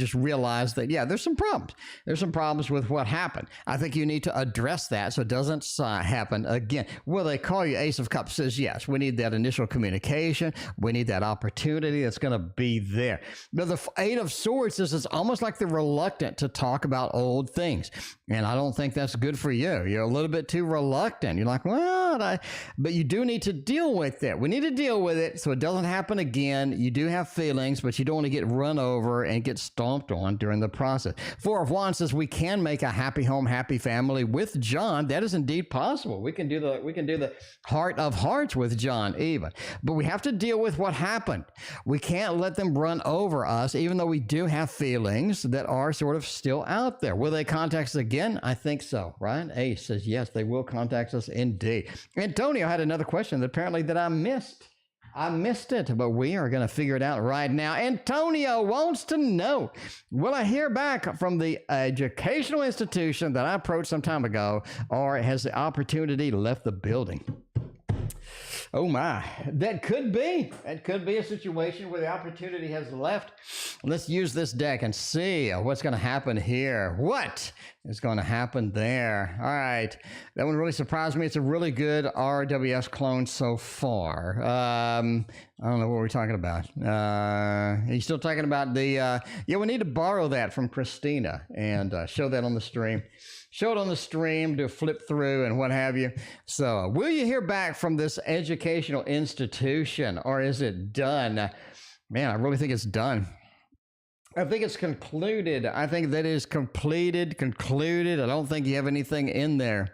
just realize that yeah, there's some problems. There's some problems with what happened. I think you need to address that so it doesn't happen again. Will they call you? Ace of Cups says yes. We need that initial communication. We need that opportunity that's gonna be there. But the Eight of Swords says it's almost like they're reluctant to talk about old things, and I don't think that's good for you. You're a little bit too reluctant. You're like, well, but you do need to deal with it. We need to deal with it so it doesn't happen again. You do have feelings, but you don't want to get run over and get stomped on during the process. Four of Wands says we can make a happy home, happy family with John. That is indeed possible. We can do the Heart of Hearts with John even, but we have to deal with what happened. We can't let them run over us, even though we do have feelings that are sort of still out there. Will they contact us again? I think so, right? Ace says yes, they will contact us indeed. Antonio had another question that apparently that I missed. I missed it, but we are going to figure it out right now. Antonio wants to know, will I hear back from the educational institution that I approached some time ago, or has the opportunity left the building? Oh my, that could be. That could be a situation where the opportunity has left. Let's use this deck and see what's going to happen here. What is going to happen there? All right. That one really surprised me. It's a really good RWS clone so far. I don't know what we're talking about. Are you still talking about the, yeah, we need to borrow that from Christina and show that on the stream. Show it on the stream, do a flip through and what have you. So will you hear back from this educational institution, or is it done? Man, I really think it's done. I think it's concluded. I think that is concluded. I don't think you have anything in there.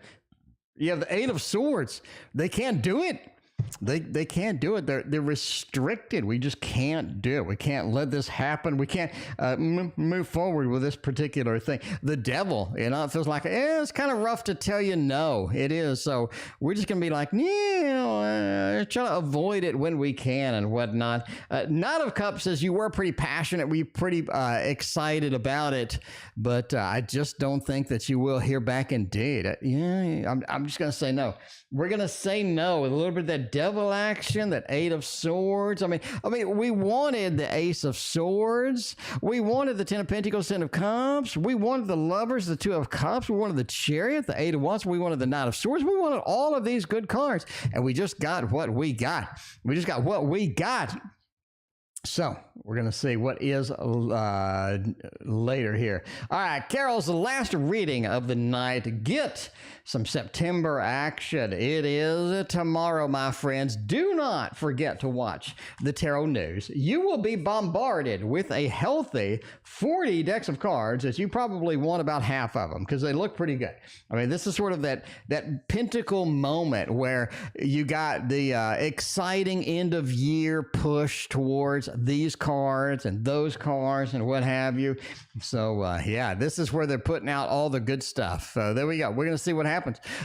You have the Eight of Swords. They can't do it. They can't do it. They're restricted. We just can't do it. We can't let this happen. We can't move forward with this particular thing. The Devil, you know, it feels like it's kind of rough to tell you no. It is. So we're just gonna be like, try to avoid it when we can and whatnot. Knight of Cups says you were pretty passionate. We pretty excited about it, but I just don't think that you will hear back. Indeed, I'm just gonna say no. We're gonna say no with a little bit of that Devil action, that Eight of Swords. I mean, we wanted the Ace of Swords. We wanted the Ten of Pentacles, Ten of Cups. We wanted the Lovers, the Two of Cups. We wanted the Chariot, the Eight of Wands. We wanted the Knight of Swords. We wanted all of these good cards, and we just got what we got. We just got what we got. So we're going to see what is later here. All right, Carol's last reading of the night. Get some September action. It is tomorrow, my friends. Do not forget to watch the Tarot News. You will be bombarded with a healthy 40 decks of cards that you probably want about half of them because they look pretty good. I mean, this is sort of that pentacle moment where you got the exciting end of year push towards these cards and those cards and what have you. So yeah, this is where they're putting out all the good stuff. So there we go. We're going to see what happens.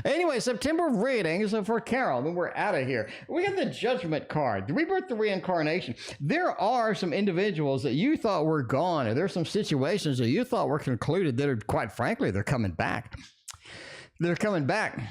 Anyway, September readings for Carol. Then we're out of here. We got the Judgment card, the rebirth, the reincarnation. There are some individuals that you thought were gone, and there's some situations that you thought were concluded that are, quite frankly, they're coming back. They're coming back.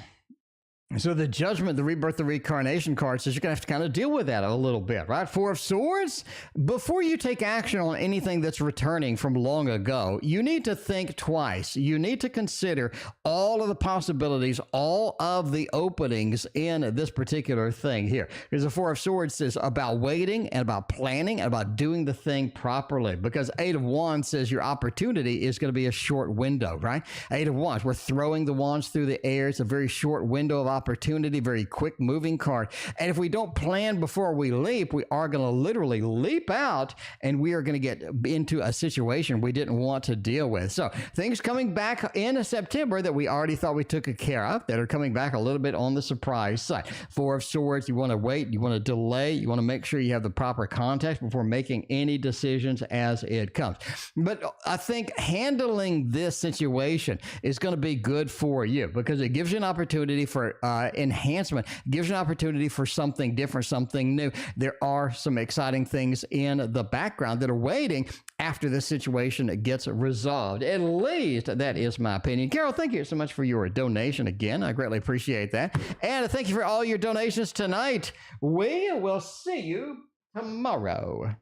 So the Judgment, the rebirth, the reincarnation card says you're going to have to kind of deal with that a little bit, right? Four of Swords, before you take action on anything that's returning from long ago, you need to think twice. You need to consider all of the possibilities, all of the openings in this particular thing here. Because the Four of Swords says about waiting and about planning and about doing the thing properly. Because Eight of Wands says your opportunity is going to be a short window, right? Eight of Wands, we're throwing the wands through the air. It's a very short window of opportunity. opportunity, very quick moving card. And if we don't plan before we leap, we are going to literally leap out and we are going to get into a situation we didn't want to deal with. So things coming back in September that we already thought we took care of that are coming back a little bit on the surprise side. Four of Swords, you want to wait, you want to delay, you want to make sure you have the proper context before making any decisions as it comes. But I think handling this situation is going to be good for you because it gives you an opportunity for enhancement, gives you an opportunity for something different, something new. There are some exciting things in the background that are waiting after this situation gets resolved. At least that is my opinion. Carol, thank you so much for your donation again. I greatly appreciate that. And thank you for all your donations tonight. We will see you tomorrow.